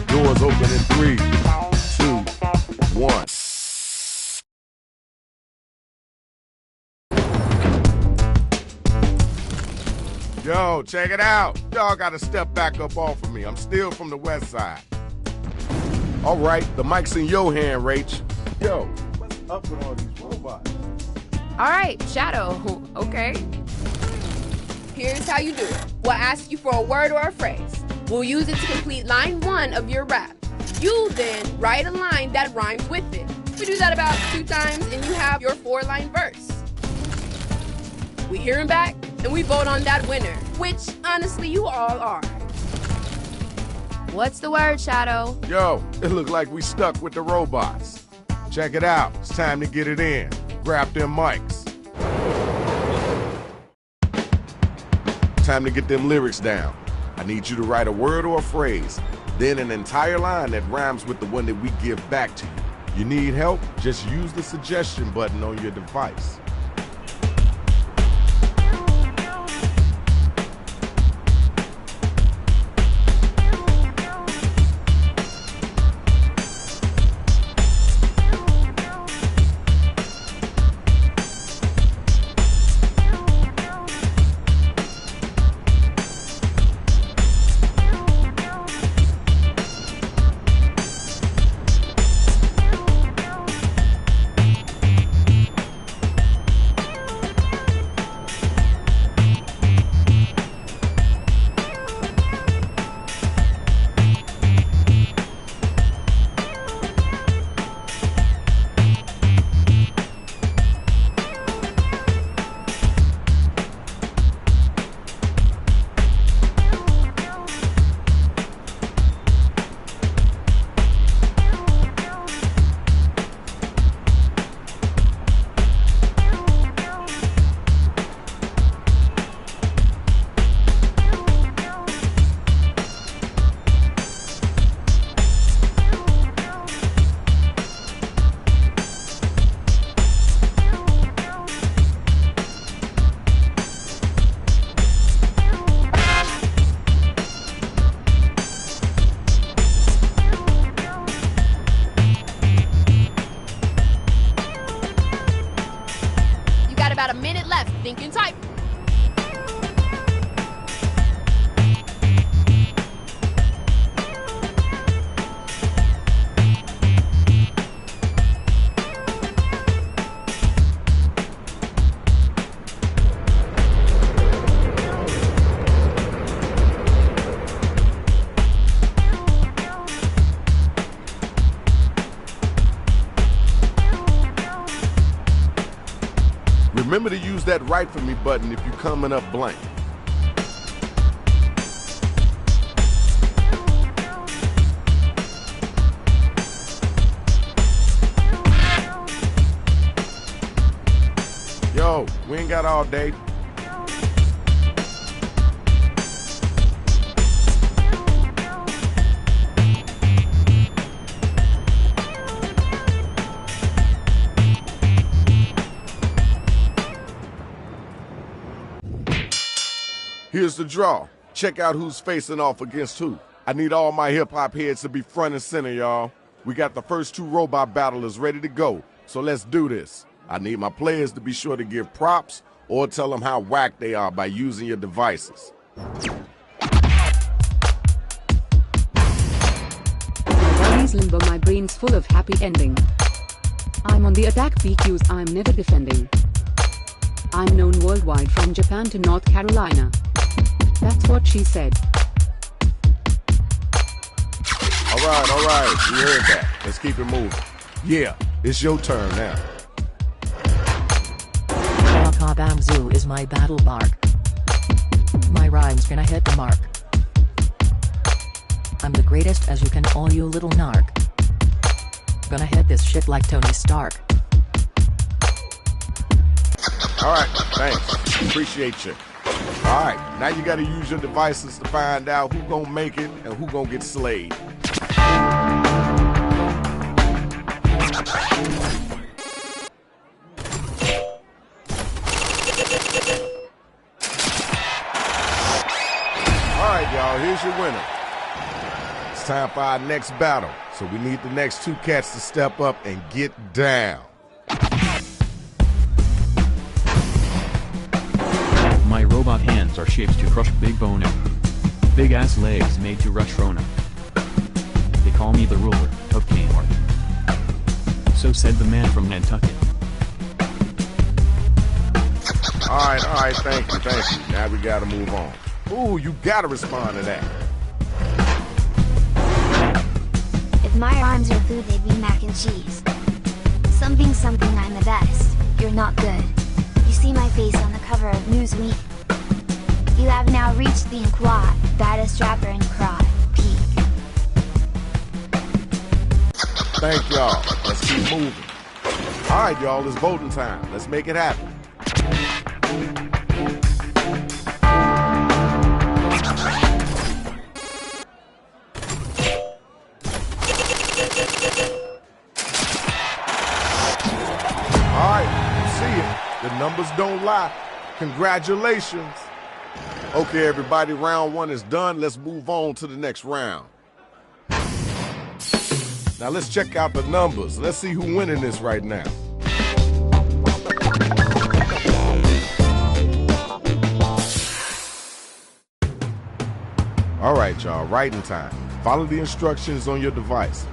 Doors open in 3, 2, 1. Yo, check it out. Y'all gotta step back up off of me. I'm still from the west side. All right, the mic's in your hand, Rach. Yo, what's up with all these robots? All right, Shadow, okay. Here's how you do it. We'll ask you for a word or a phrase. We'll use it to complete line 1 of your rap. You then write a line that rhymes with it. We do that about 2 times and you have your 4-line verse. We hear him back and we vote on that winner, which honestly you all are. What's the word, Shadow? Yo, it look like we stuck with the robots. Check it out. It's time to get it in. Grab them mics. time to get them lyrics down. I need you to write a word or a phrase, then an entire line that rhymes with the one that we give back to you. You need help? Just use the suggestion button on your device. About a minute left. Think and type. Remember to use that write for me button if you're coming up blank. Yo, we ain't got all day. Here's the draw. Check out who's facing off against who. I need all my hip-hop heads to be front and center, y'all. We got the first two robot battlers ready to go, so let's do this. I need my players to be sure to give props or tell them how whack they are by using your devices. My body's limbo, my brain's full of happy ending. I'm on the attack, PQs, I'm never defending. I'm known worldwide from Japan to North Carolina. That's what she said. All right, we heard that. Let's keep it moving. Yeah, it's your turn now. Bamzoo is my battle bark. My rhyme's gonna hit the mark. I'm the greatest as you can, all you little narc. Gonna hit this shit like Tony Stark. All right, thanks. Appreciate you. All right, now you gotta use your devices to find out who gonna make it and who gonna get slayed. All right, y'all, here's your winner. It's time for our next battle, so we need the next two cats to step up and get down. My robot hands are shaped to crush Big Bono. Big ass legs made to rush Rona. They call me the ruler of Kmart. So said the man from Nantucket. All right, thank you. Now we gotta move on. Ooh, you gotta respond to that. If my rhymes are food, they'd be mac and cheese. Something, I'm the best. You're not good. You see my face on the cover of Newsweek. You have now reached the quad, baddest rapper in crowd. Peak. Thank y'all. Let's keep moving. All right, y'all, it's voting time. Let's make it happen. numbers don't lie. Congratulations. Okay, everybody, round 1 is done. Let's move on to the next round. Now let's check out the numbers. Let's see who's winning this right now. All right, y'all, writing time. Follow the instructions on your device.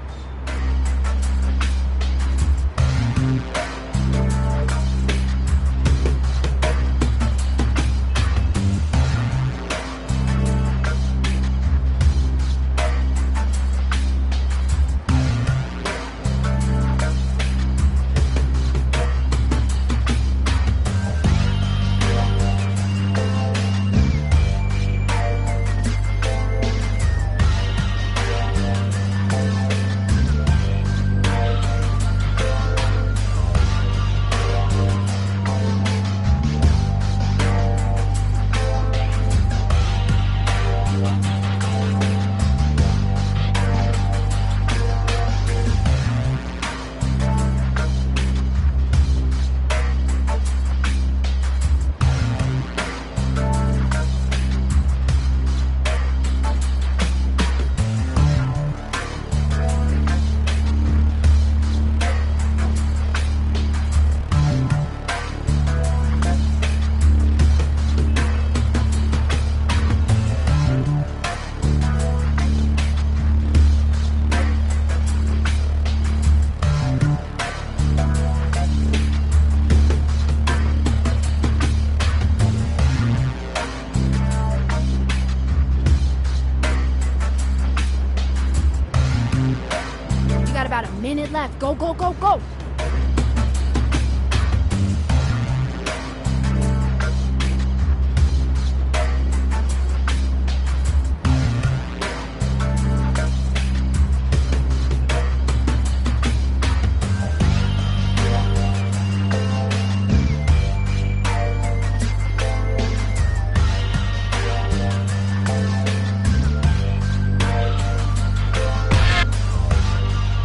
About a minute left. Go, go, go, go.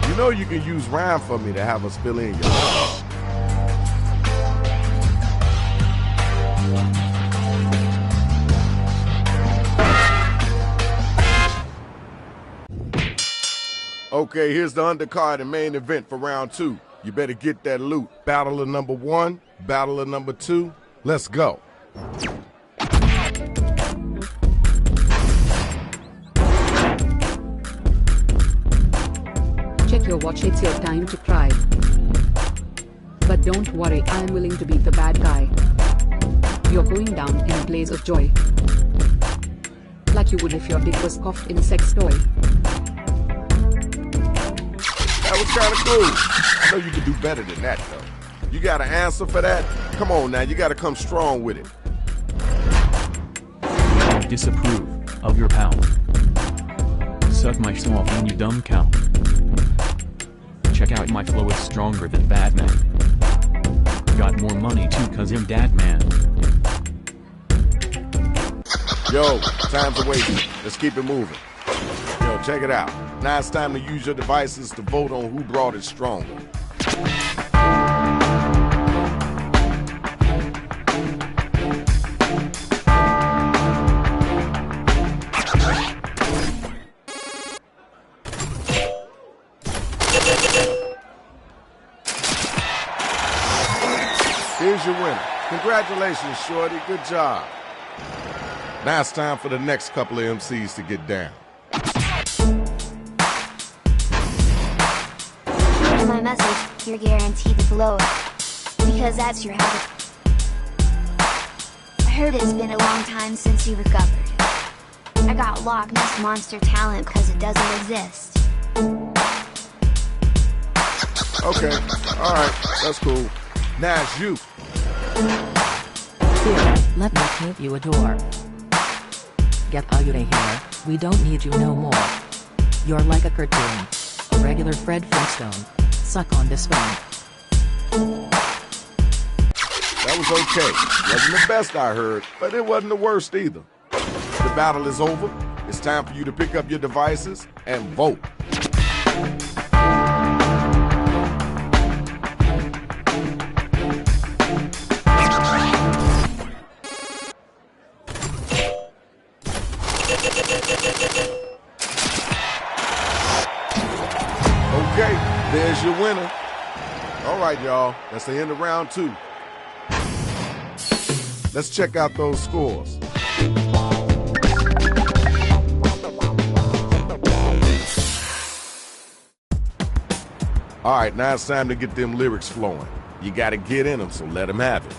You know you can use rhyme for me to have us fill in your Okay, here's the undercard and main event for round 2. You better get that loot. Battle of number 1, battle of number 2. Let's go. Check your watch, it's your time to cry. But don't worry, I'm willing to be the bad guy. You're going down in a blaze of joy. Like you would if your dick was coughed in a sex toy. That was kind of cool. I know you can do better than that, though. You got an answer for that? Come on now, you got to come strong with it. Disapprove of your pal. Suck my soul and you dumb cow. Check out my flow, it's stronger than Batman. Got more money too cause I'm dat man. Yo, time's away. Let's keep it moving. Yo, check it out. Now it's time to use your devices to vote on who brought it stronger. Here's your winner. Congratulations, Shorty. Good job. Now it's time for the next couple of MCs to get down. Here's my message. You're guaranteed to blow it. Because that's your habit. I heard it's been a long time since you recovered. I got Loch Ness Monster talent cause it doesn't exist. Okay, alright, that's cool. Now it's you. Here, let me paint you a door. Get out of here, we don't need you no more. You're like a cartoon. A regular Fred Flintstone. Suck on this one. That was okay. Wasn't the best I heard, but it wasn't the worst either. The battle is over. It's time for you to pick up your devices and vote. Here's your winner. All right, y'all. That's the end of round 2. Let's check out those scores. All right, now it's time to get them lyrics flowing. You got to get in them, so let them have it.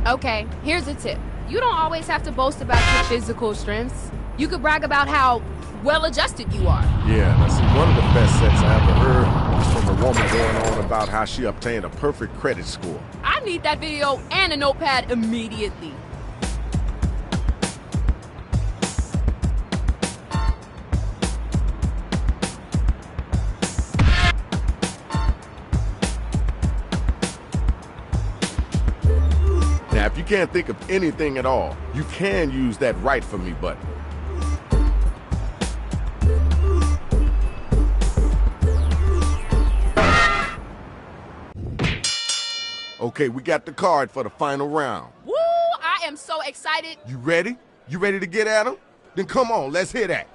Okay, here's a tip. You don't always have to boast about your physical strengths. You could brag about how well-adjusted you are. Yeah, now see, one of the best sets I ever heard was from a woman going on about how she obtained a perfect credit score. I need that video and a notepad immediately. Now, if you can't think of anything at all, you can use that Write For Me button. Okay, we got the card for the final round. Woo! I am so excited. You ready? You ready to get at him? Then come on, let's hear that.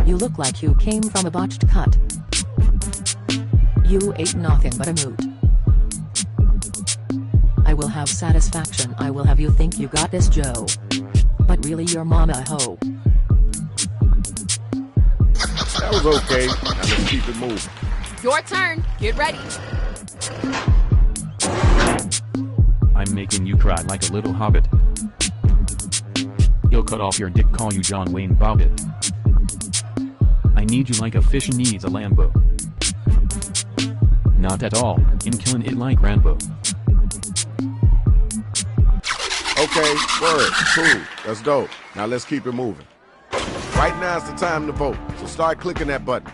You look like you came from a botched cut. You ate nothing but a moot. I will have satisfaction. I will have you think you got this, Joe. But really, your mama a hoe. That was okay. Now let's keep it moving. Your turn. Get ready. I'm making you cry like a little hobbit. You'll cut off your dick, call you John Wayne Bobbitt. I need you like a fish needs a Lambo. Not at all, in killing it like Rambo. Okay, word, cool, that's dope. Now let's keep it moving. Right now is the time to vote, so start clicking that button.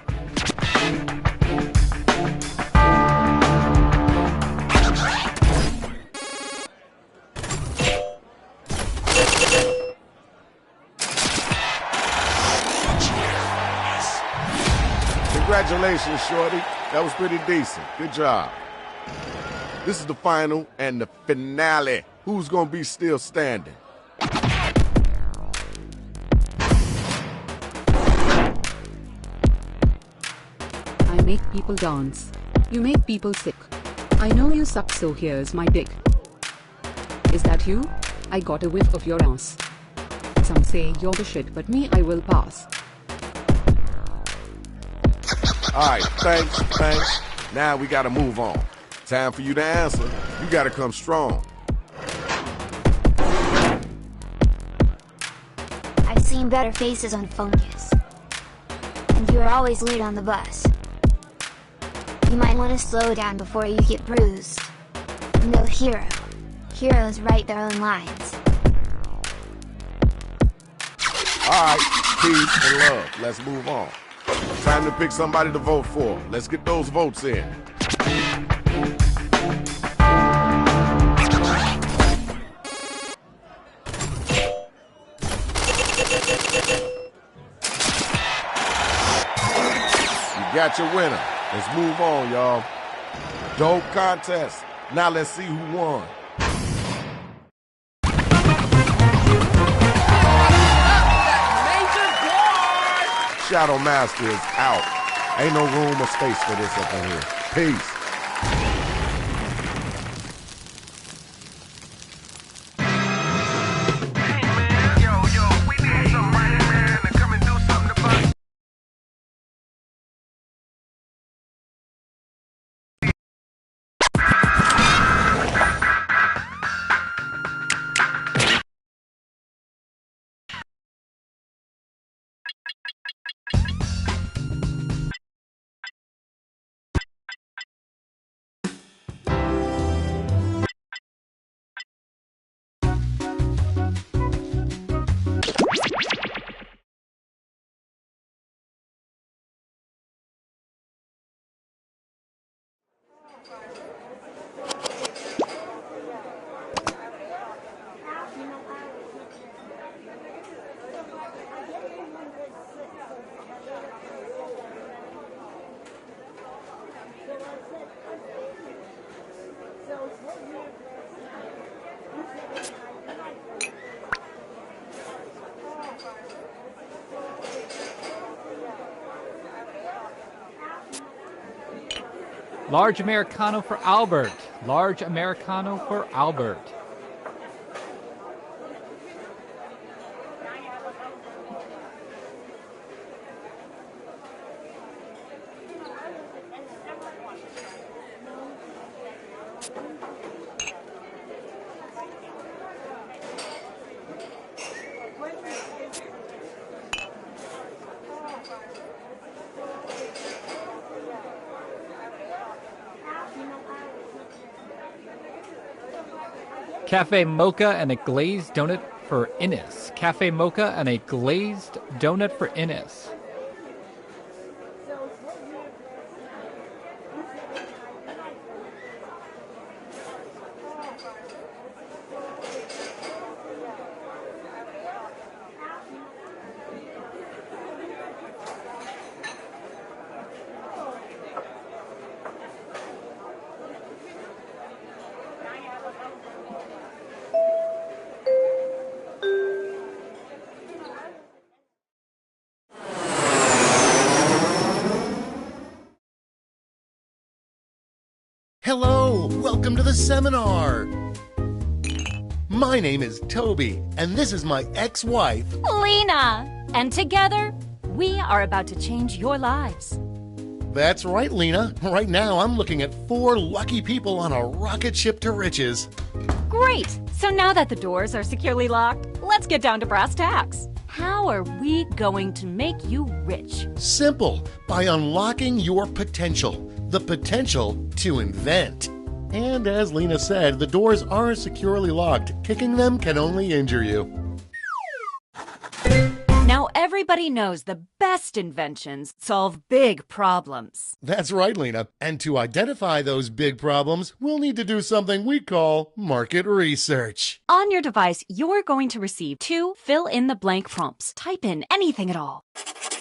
Congratulations, Shorty. That was pretty decent. Good job. This is the final and the finale. Who's gonna be still standing? I make people dance. You make people sick. I know you suck, so here's my dick. Is that you? I got a whiff of your ass. Some say you're the shit, but me, I will pass. Alright, thanks. Now we gotta move on. Time for you to answer. You gotta come strong. I've seen better faces on Focus. And you are always late on the bus. You might want to slow down before you get bruised. No hero. Heroes write their own lines. Alright, peace and love. Let's move on. Time to pick somebody to vote for. Let's get those votes in. got your winner. Let's move on, y'all. Dope contest. Now let's see who won. Shadow Master is out. Ain't no room or space for this up in here. Peace. Large Americano for Albert. Large Americano for Albert. Cafe Mocha and a glazed donut for Innis. Cafe Mocha and a glazed donut for Innis. Hello, welcome to the seminar. My name is Toby, and this is my ex-wife, Lena. And together, we are about to change your lives. That's right, Lena. Right now, I'm looking at 4 lucky people on a rocket ship to riches. Great. So now that the doors are securely locked, let's get down to brass tacks. How are we going to make you rich? Simple, by unlocking your potential. The potential to invent. And as Lena said, the doors are securely locked. Kicking them can only injure you. Now everybody knows the best inventions solve big problems. That's right, Lena. And to identify those big problems, we'll need to do something we call market research. On your device, you're going to receive 2 fill-in-the-blank prompts. Type in anything at all.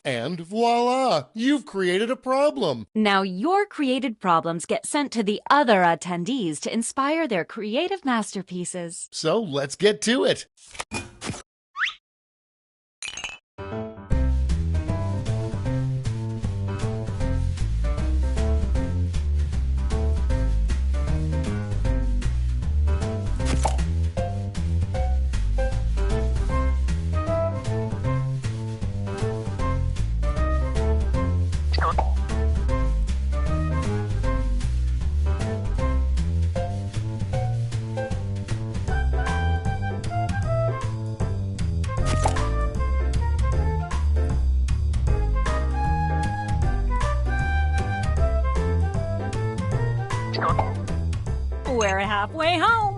And voila! You've created a problem. Now your created problems get sent to the other attendees to inspire their creative masterpieces. So let's get to it. We're halfway home.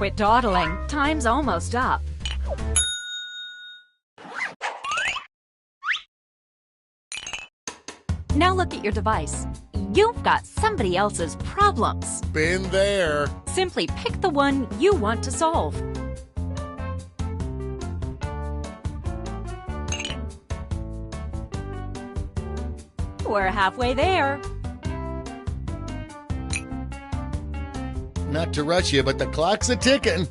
quit dawdling. Time's almost up. Now look at your device. You've got somebody else's problems. Been there. Simply pick the one you want to solve. We're halfway there. Not to rush you, but the clock's a ticking.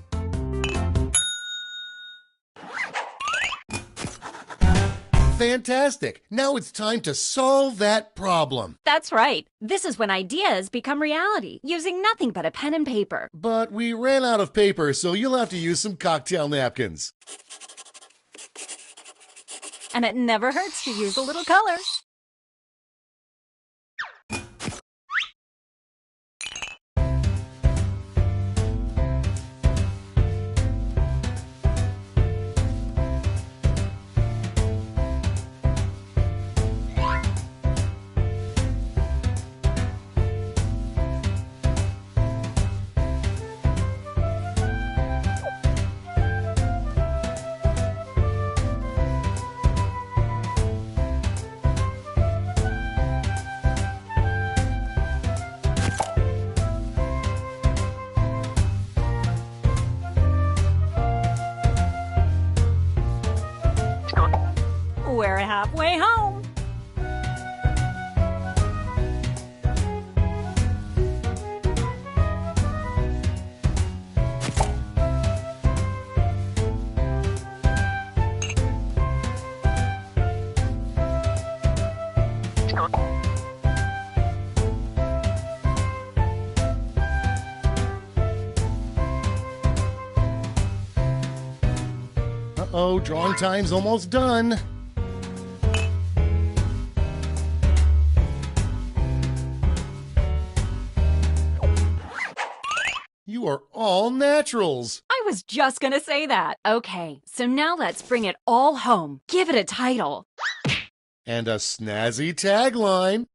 Fantastic. Now it's time to solve that problem. That's right. This is when ideas become reality, using nothing but a pen and paper. But we ran out of paper, so you'll have to use some cocktail napkins. And it never hurts to use a little color. We're halfway home. Uh-oh, drawing time's almost done. You are all naturals. I was just gonna say that. Okay, so now let's bring it all home. Give it a title. And a snazzy tagline.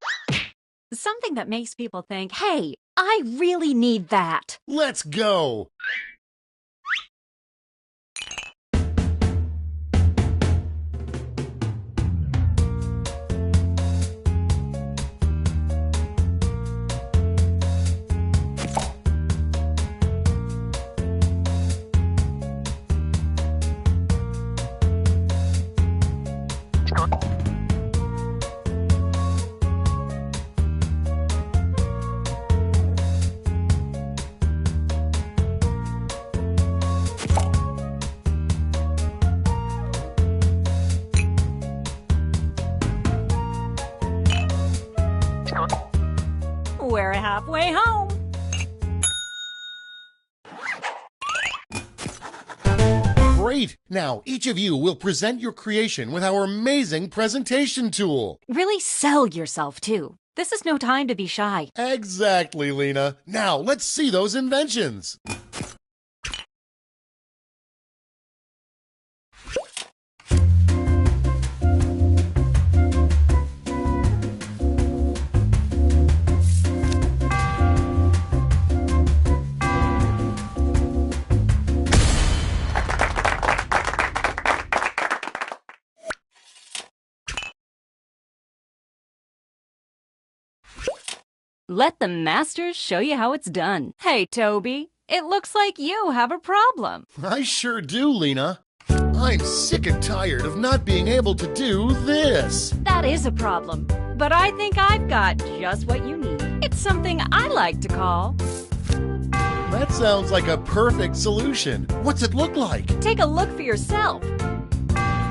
Something that makes people think, hey, I really need that. Let's go. We're halfway home. Great! Now, each of you will present your creation with our amazing presentation tool. Really sell yourself, too. This is no time to be shy. Exactly, Lena. Now, let's see those inventions. Let the masters show you how it's done. Hey, Toby, it looks like you have a problem. I sure do, Lena. I'm sick and tired of not being able to do this. That is a problem, but I think I've got just what you need. It's something I like to call... That sounds like a perfect solution. What's it look like? Take a look for yourself.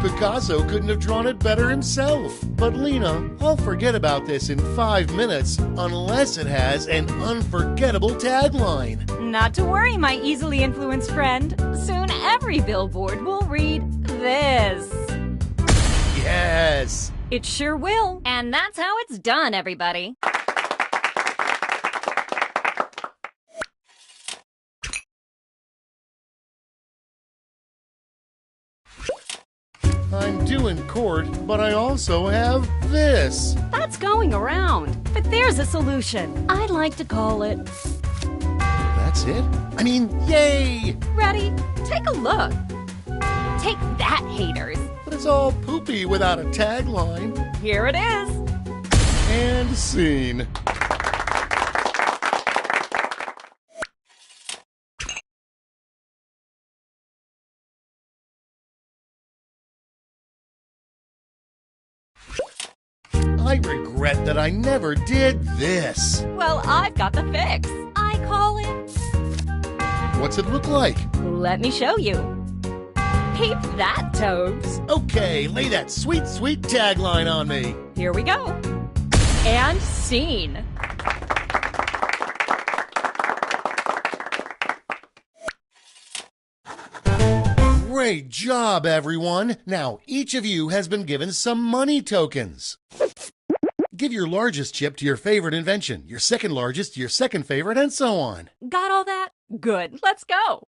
Picasso couldn't have drawn it better himself. But Lena, I'll forget about this in 5 minutes unless it has an unforgettable tagline. Not to worry, my easily influenced friend. Soon every billboard will read this. Yes! It sure will. And that's how it's done, everybody. I'm due in court, but I also have this. That's going around. But there's a solution. I'd like to call it... That That's it? I mean, yay! Ready? Take a look. Take that, haters. But it's all poopy without a tagline. Here it is. And scene. I regret that I never did this. Well, I've got the fix. I call it... What's it look like? Let me show you. Peep that, Toads. Okay, lay that sweet, sweet tagline on me. Here we go. And scene. Great job, everyone. Now, each of you has been given some money tokens. Give your largest chip to your favorite invention, your second largest to your second favorite, and so on. Got all that? Good. Let's go.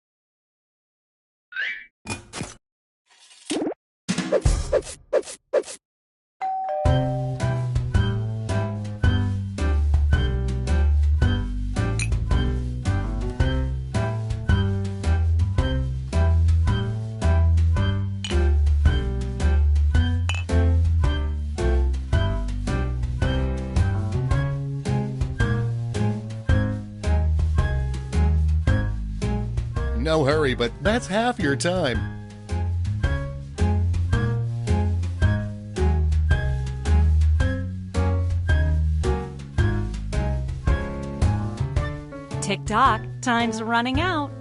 No hurry, but that's half your time. Tick-tock, time's running out.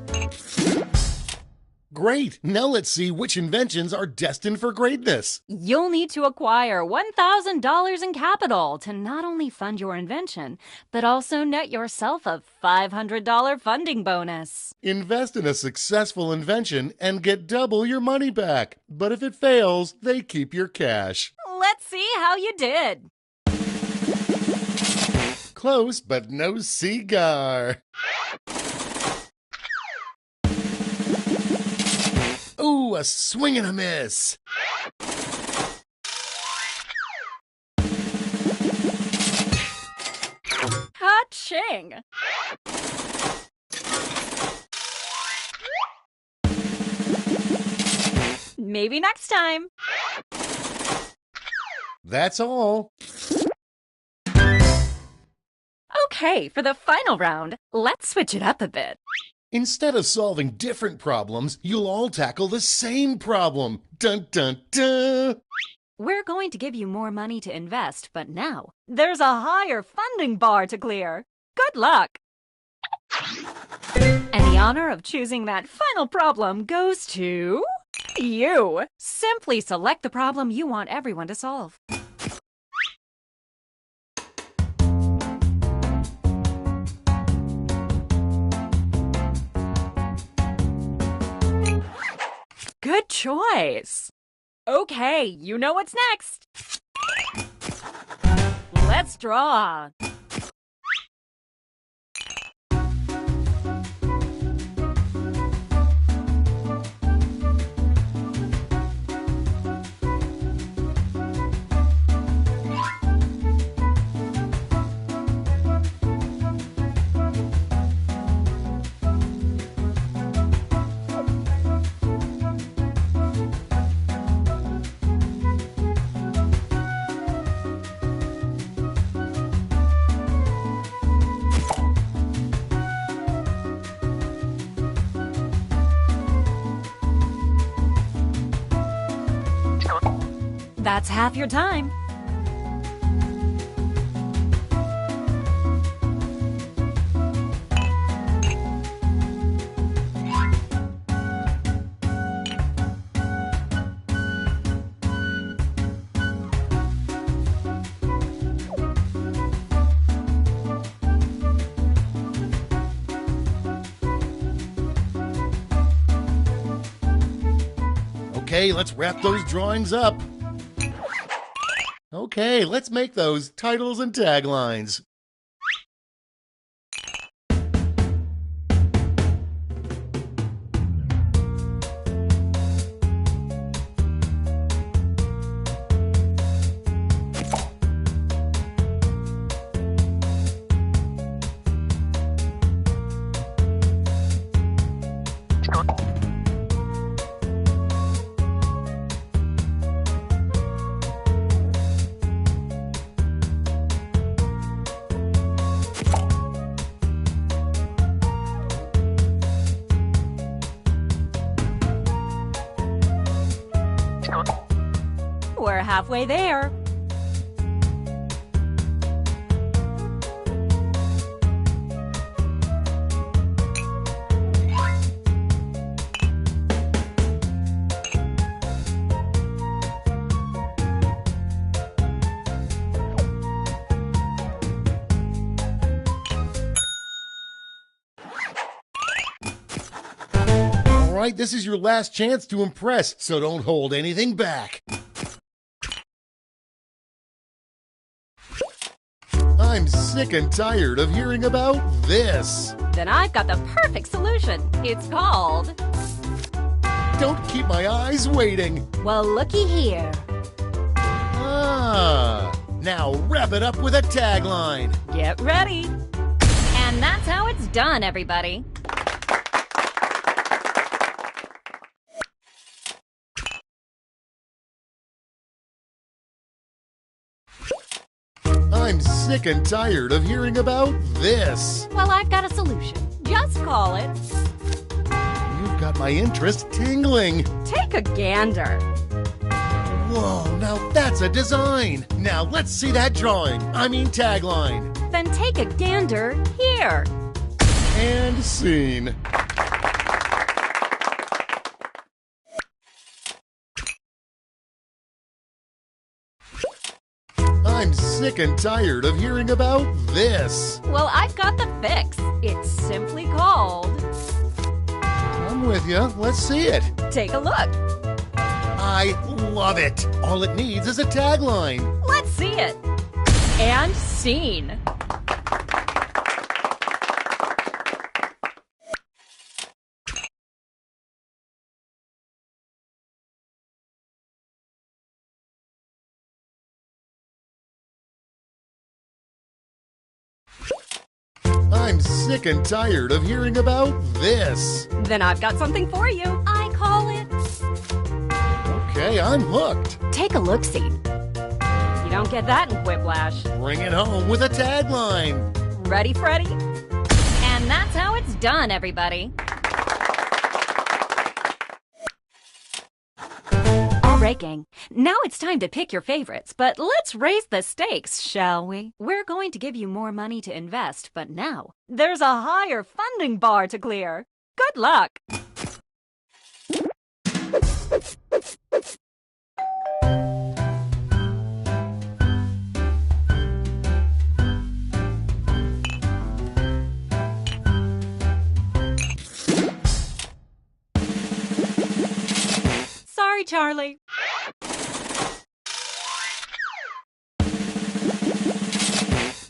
Great! Now let's see which inventions are destined for greatness. You'll need to acquire $1,000 in capital to not only fund your invention, but also net yourself a $500 funding bonus. Invest in a successful invention and get double your money back. But if it fails, they keep your cash. Let's see how you did. Close, but no cigar. Ooh, a swing and a miss. Ka-ching! Maybe next time. That's all. Okay, for the final round, let's switch it up a bit. Instead of solving different problems, you'll all tackle the same problem. Dun dun dun! We're going to give you more money to invest, but now there's a higher funding bar to clear. Good luck! And the honor of choosing that final problem goes to you. Simply select the problem you want everyone to solve. Good choice. Okay, you know what's next. Let's draw. That's half your time. Okay, let's wrap those drawings up. Okay, let's make those titles and taglines. we're halfway there. All right, this is your last chance to impress, so don't hold anything back. I'm sick and tired of hearing about this. Then I've got the perfect solution. It's called... Don't keep my eyes waiting. Well, looky here. Ah, now wrap it up with a tagline. Get ready. And that's how it's done, everybody. I'm sick and tired of hearing about this. Well, I've got a solution. Just call it... You've got my interest tingling. Take a gander. Whoa, now that's a design. Now let's see that drawing. I mean tagline. Then take a gander here. And scene. I'm sick and tired of hearing about this. Well, I've got the fix. It's simply called... I'm with you. Let's see it. Take a look. I love it. All it needs is a tagline. Let's see it. And scene. I'm sick and tired of hearing about this. Then I've got something for you. I call it... Okay, I'm hooked. Take a look-see. You don't get that in Whiplash. Bring it home with a tagline. Ready, Freddy? And that's how it's done, everybody. All right, gang. Now it's time to pick your favorites, but let's raise the stakes, shall we? We're going to give you more money to invest, but now there's a higher funding bar to clear. Good luck! Sorry, Charlie.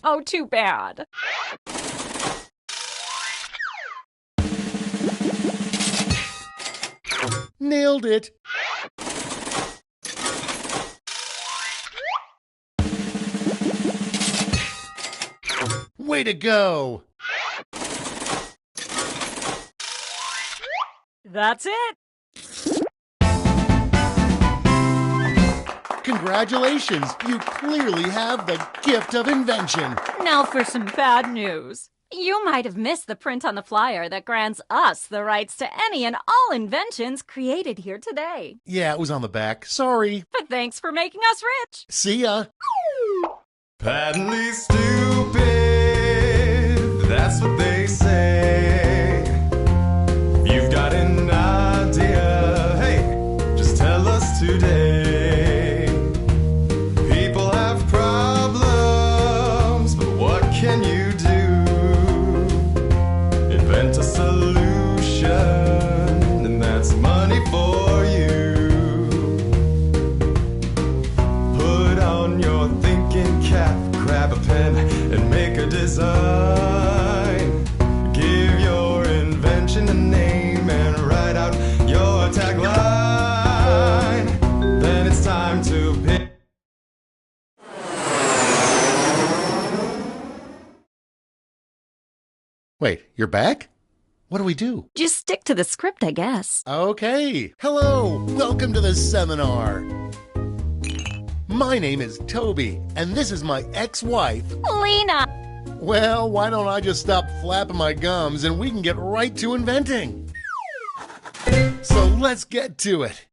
Oh, too bad. Nailed it. Way to go. That's it. Congratulations, you clearly have the gift of invention. Now for some bad news. You might have missed the print on the flyer that grants us the rights to any and all inventions created here today. Yeah, it was on the back. Sorry. But thanks for making us rich. See ya. Patently stupid, that's what they say. If you've got an idea, hey, just tell us today. Can you do? Invent a solution, and that's money for you. Put on your thinking cap, grab a pen, and make a design. Give your invention a name and write out your tagline. Then it's time to pick. Wait, you're back? What do we do? Just stick to the script, I guess. Okay. Hello. Welcome to the seminar. My name is Toby, and this is my ex-wife, Lena. Well, why don't I just stop flapping my gums and we can get right to inventing? So let's get to it.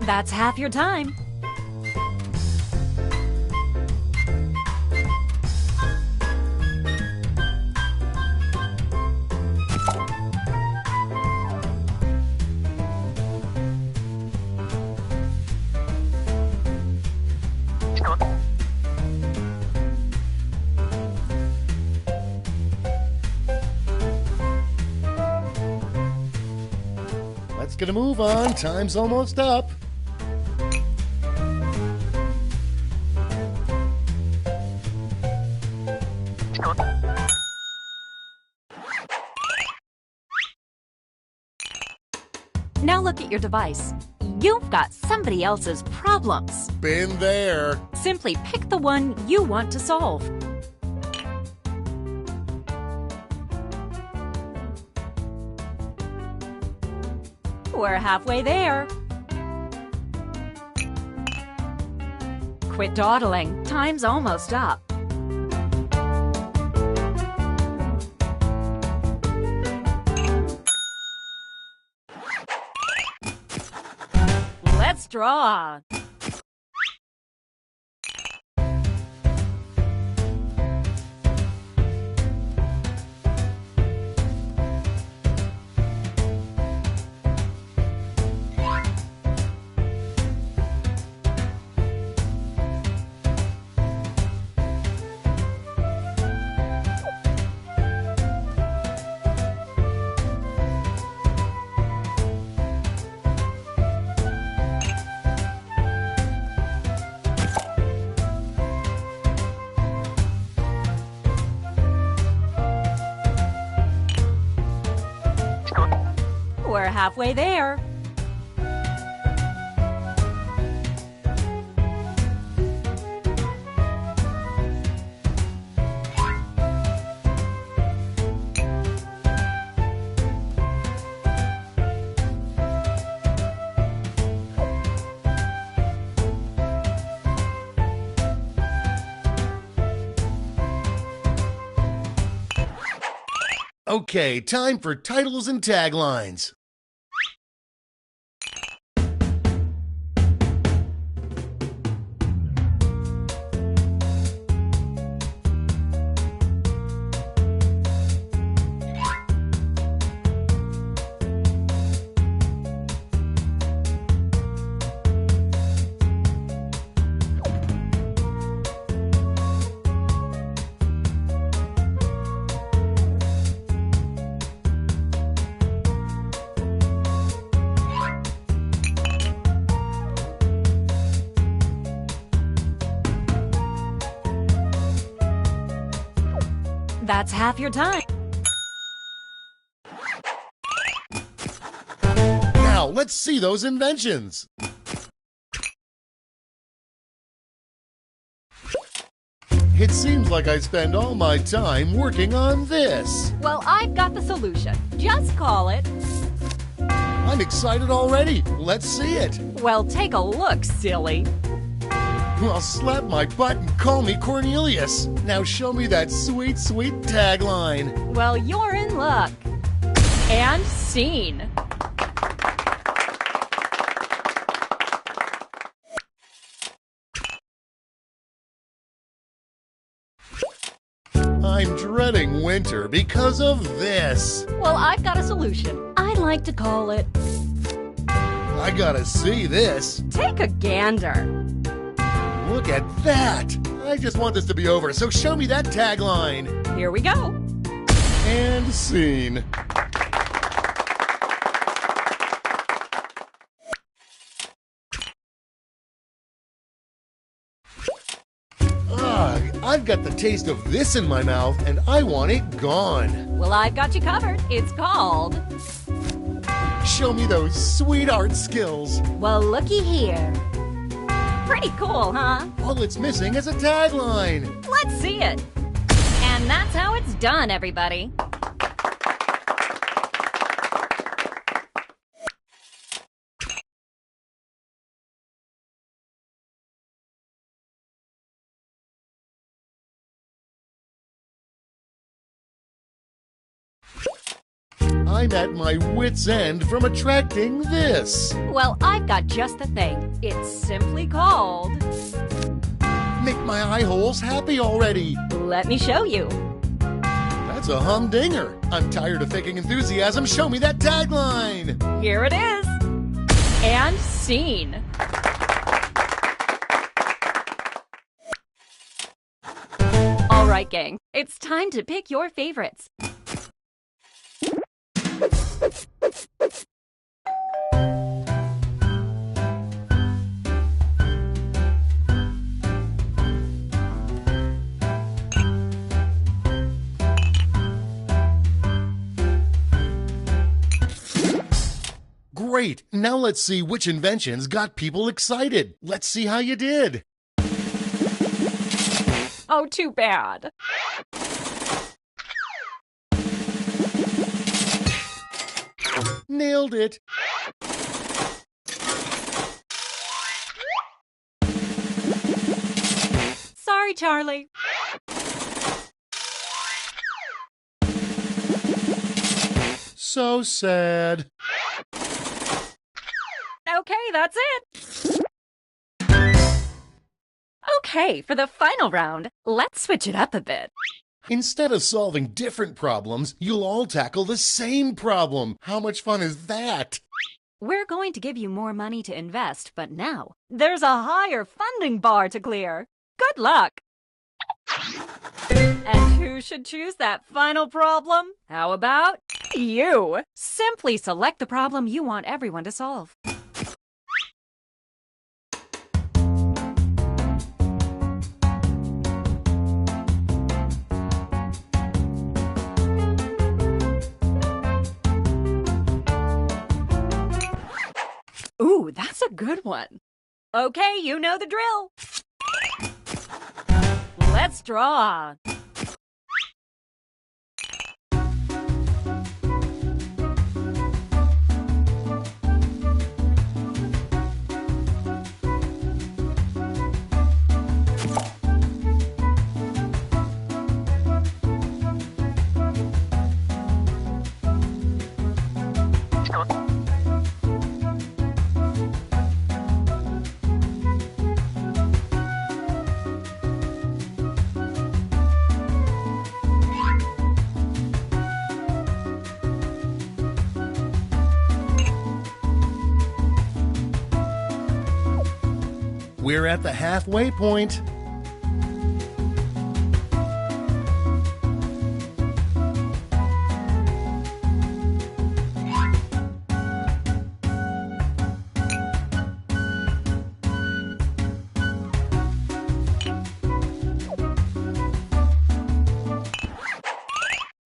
That's half your time. Let's get a move on. Time's almost up. Now look at your device. You've got somebody else's problems. Been there. Simply pick the one you want to solve. We're halfway there. Quit dawdling. Time's almost up. Let's draw. We're halfway there. Okay, time for titles and taglines. That's half your time. Now, let's see those inventions. It seems like I spend all my time working on this. Well, I've got the solution. Just call it. I'm excited already. Let's see it. Well, take a look, silly. Well, slap my butt and call me Cornelius. Now show me that sweet, sweet tagline. Well, you're in luck. And scene. I'm dreading winter because of this. Well, I've got a solution. I'd like to call it. I gotta see this. Take a gander. Look at that. I just want this to be over, so show me that tagline. Here we go. And scene. Ugh, I've got the taste of this in my mouth, and I want it gone. Well, I've got you covered. It's called. Show me those sweet art skills. Well, looky here. Pretty cool, huh? All it's missing is a tagline. Let's see it. And that's how it's done, everybody. I'm at my wit's end from attracting this. Well, I've got just the thing. It's simply called... Make my eye holes happy already. Let me show you. That's a humdinger. I'm tired of faking enthusiasm. Show me that tagline. Here it is. And scene. All right, gang. It's time to pick your favorites. Great! Now let's see which inventions got people excited. Let's see how you did. Oh, too bad. Nailed it. Sorry, Charlie. So sad. Okay, that's it. Okay, for the final round, let's switch it up a bit. Instead of solving different problems, you'll all tackle the same problem. How much fun is that? We're going to give you more money to invest, but now there's a higher funding bar to clear. Good luck! And who should choose that final problem? How about you? Simply select the problem you want everyone to solve. Ooh, that's a good one. Okay, you know the drill. Let's draw. We're at the halfway point.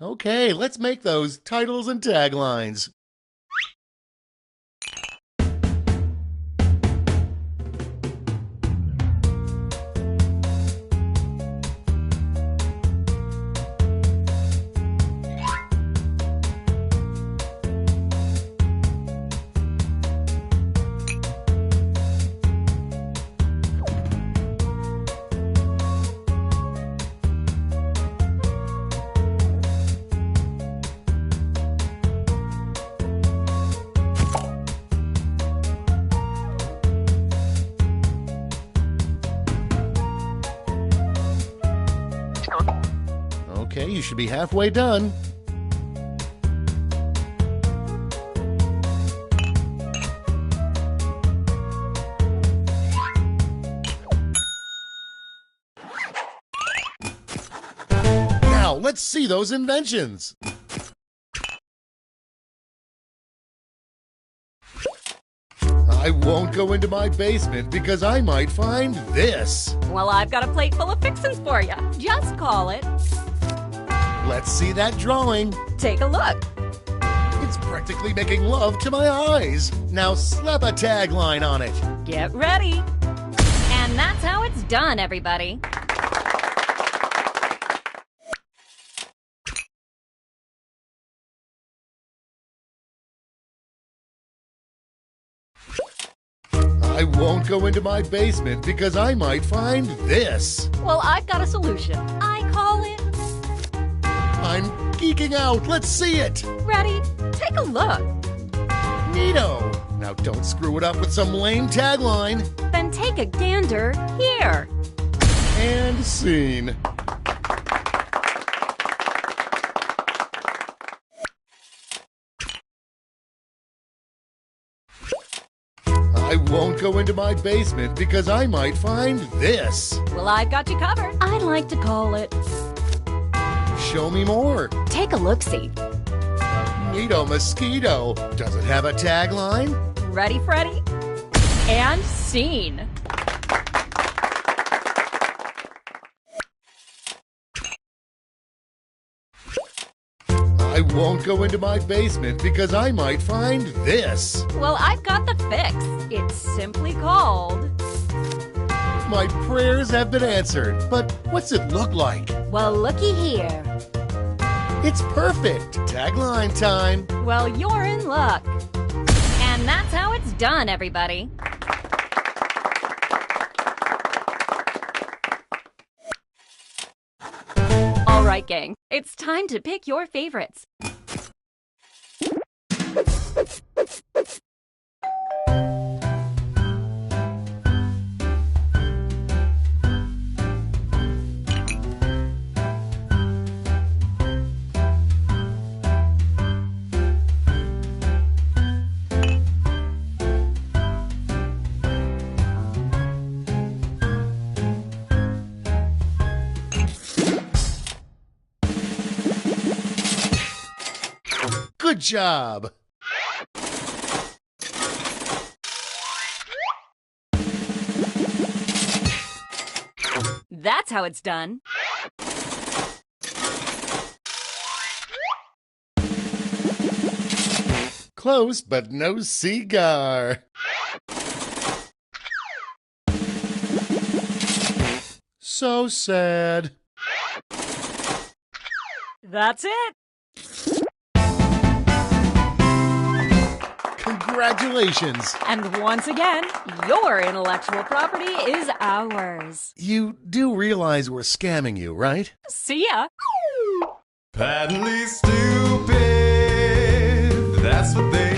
Okay, let's make those titles and taglines. Okay, you should be halfway done. Now, let's see those inventions. I won't go into my basement because I might find this. Well, I've got a plate full of fixins for you. Just call it. Let's see that drawing. Take a look. It's practically making love to my eyes. Now slap a tagline on it. Get ready. And that's how it's done, everybody. I won't go into my basement because I might find this. Well, I've got a solution. I call it... I'm geeking out. Let's see it. Ready? Take a look. Neato. Now don't screw it up with some lame tagline. Then take a gander here. And scene. I won't go into my basement because I might find this. Well, I've got you covered. I'd like to call it. Show me more. Take a look-see. Neato mosquito. Does it have a tagline? Ready, Freddy? And scene. I won't go into my basement because I might find this. Well, I've got the fix. It's simply called... My prayers have been answered, but what's it look like? Well, looky here. It's perfect. Tagline time. Well, you're in luck. And that's how it's done, everybody. All right, gang. It's time to pick your favorites. Good job. That's how it's done. Close, but no cigar. So sad. That's it. Congratulations. And once again, your intellectual property is ours. You do realize we're scamming you, right? See ya. Patently stupid, that's what they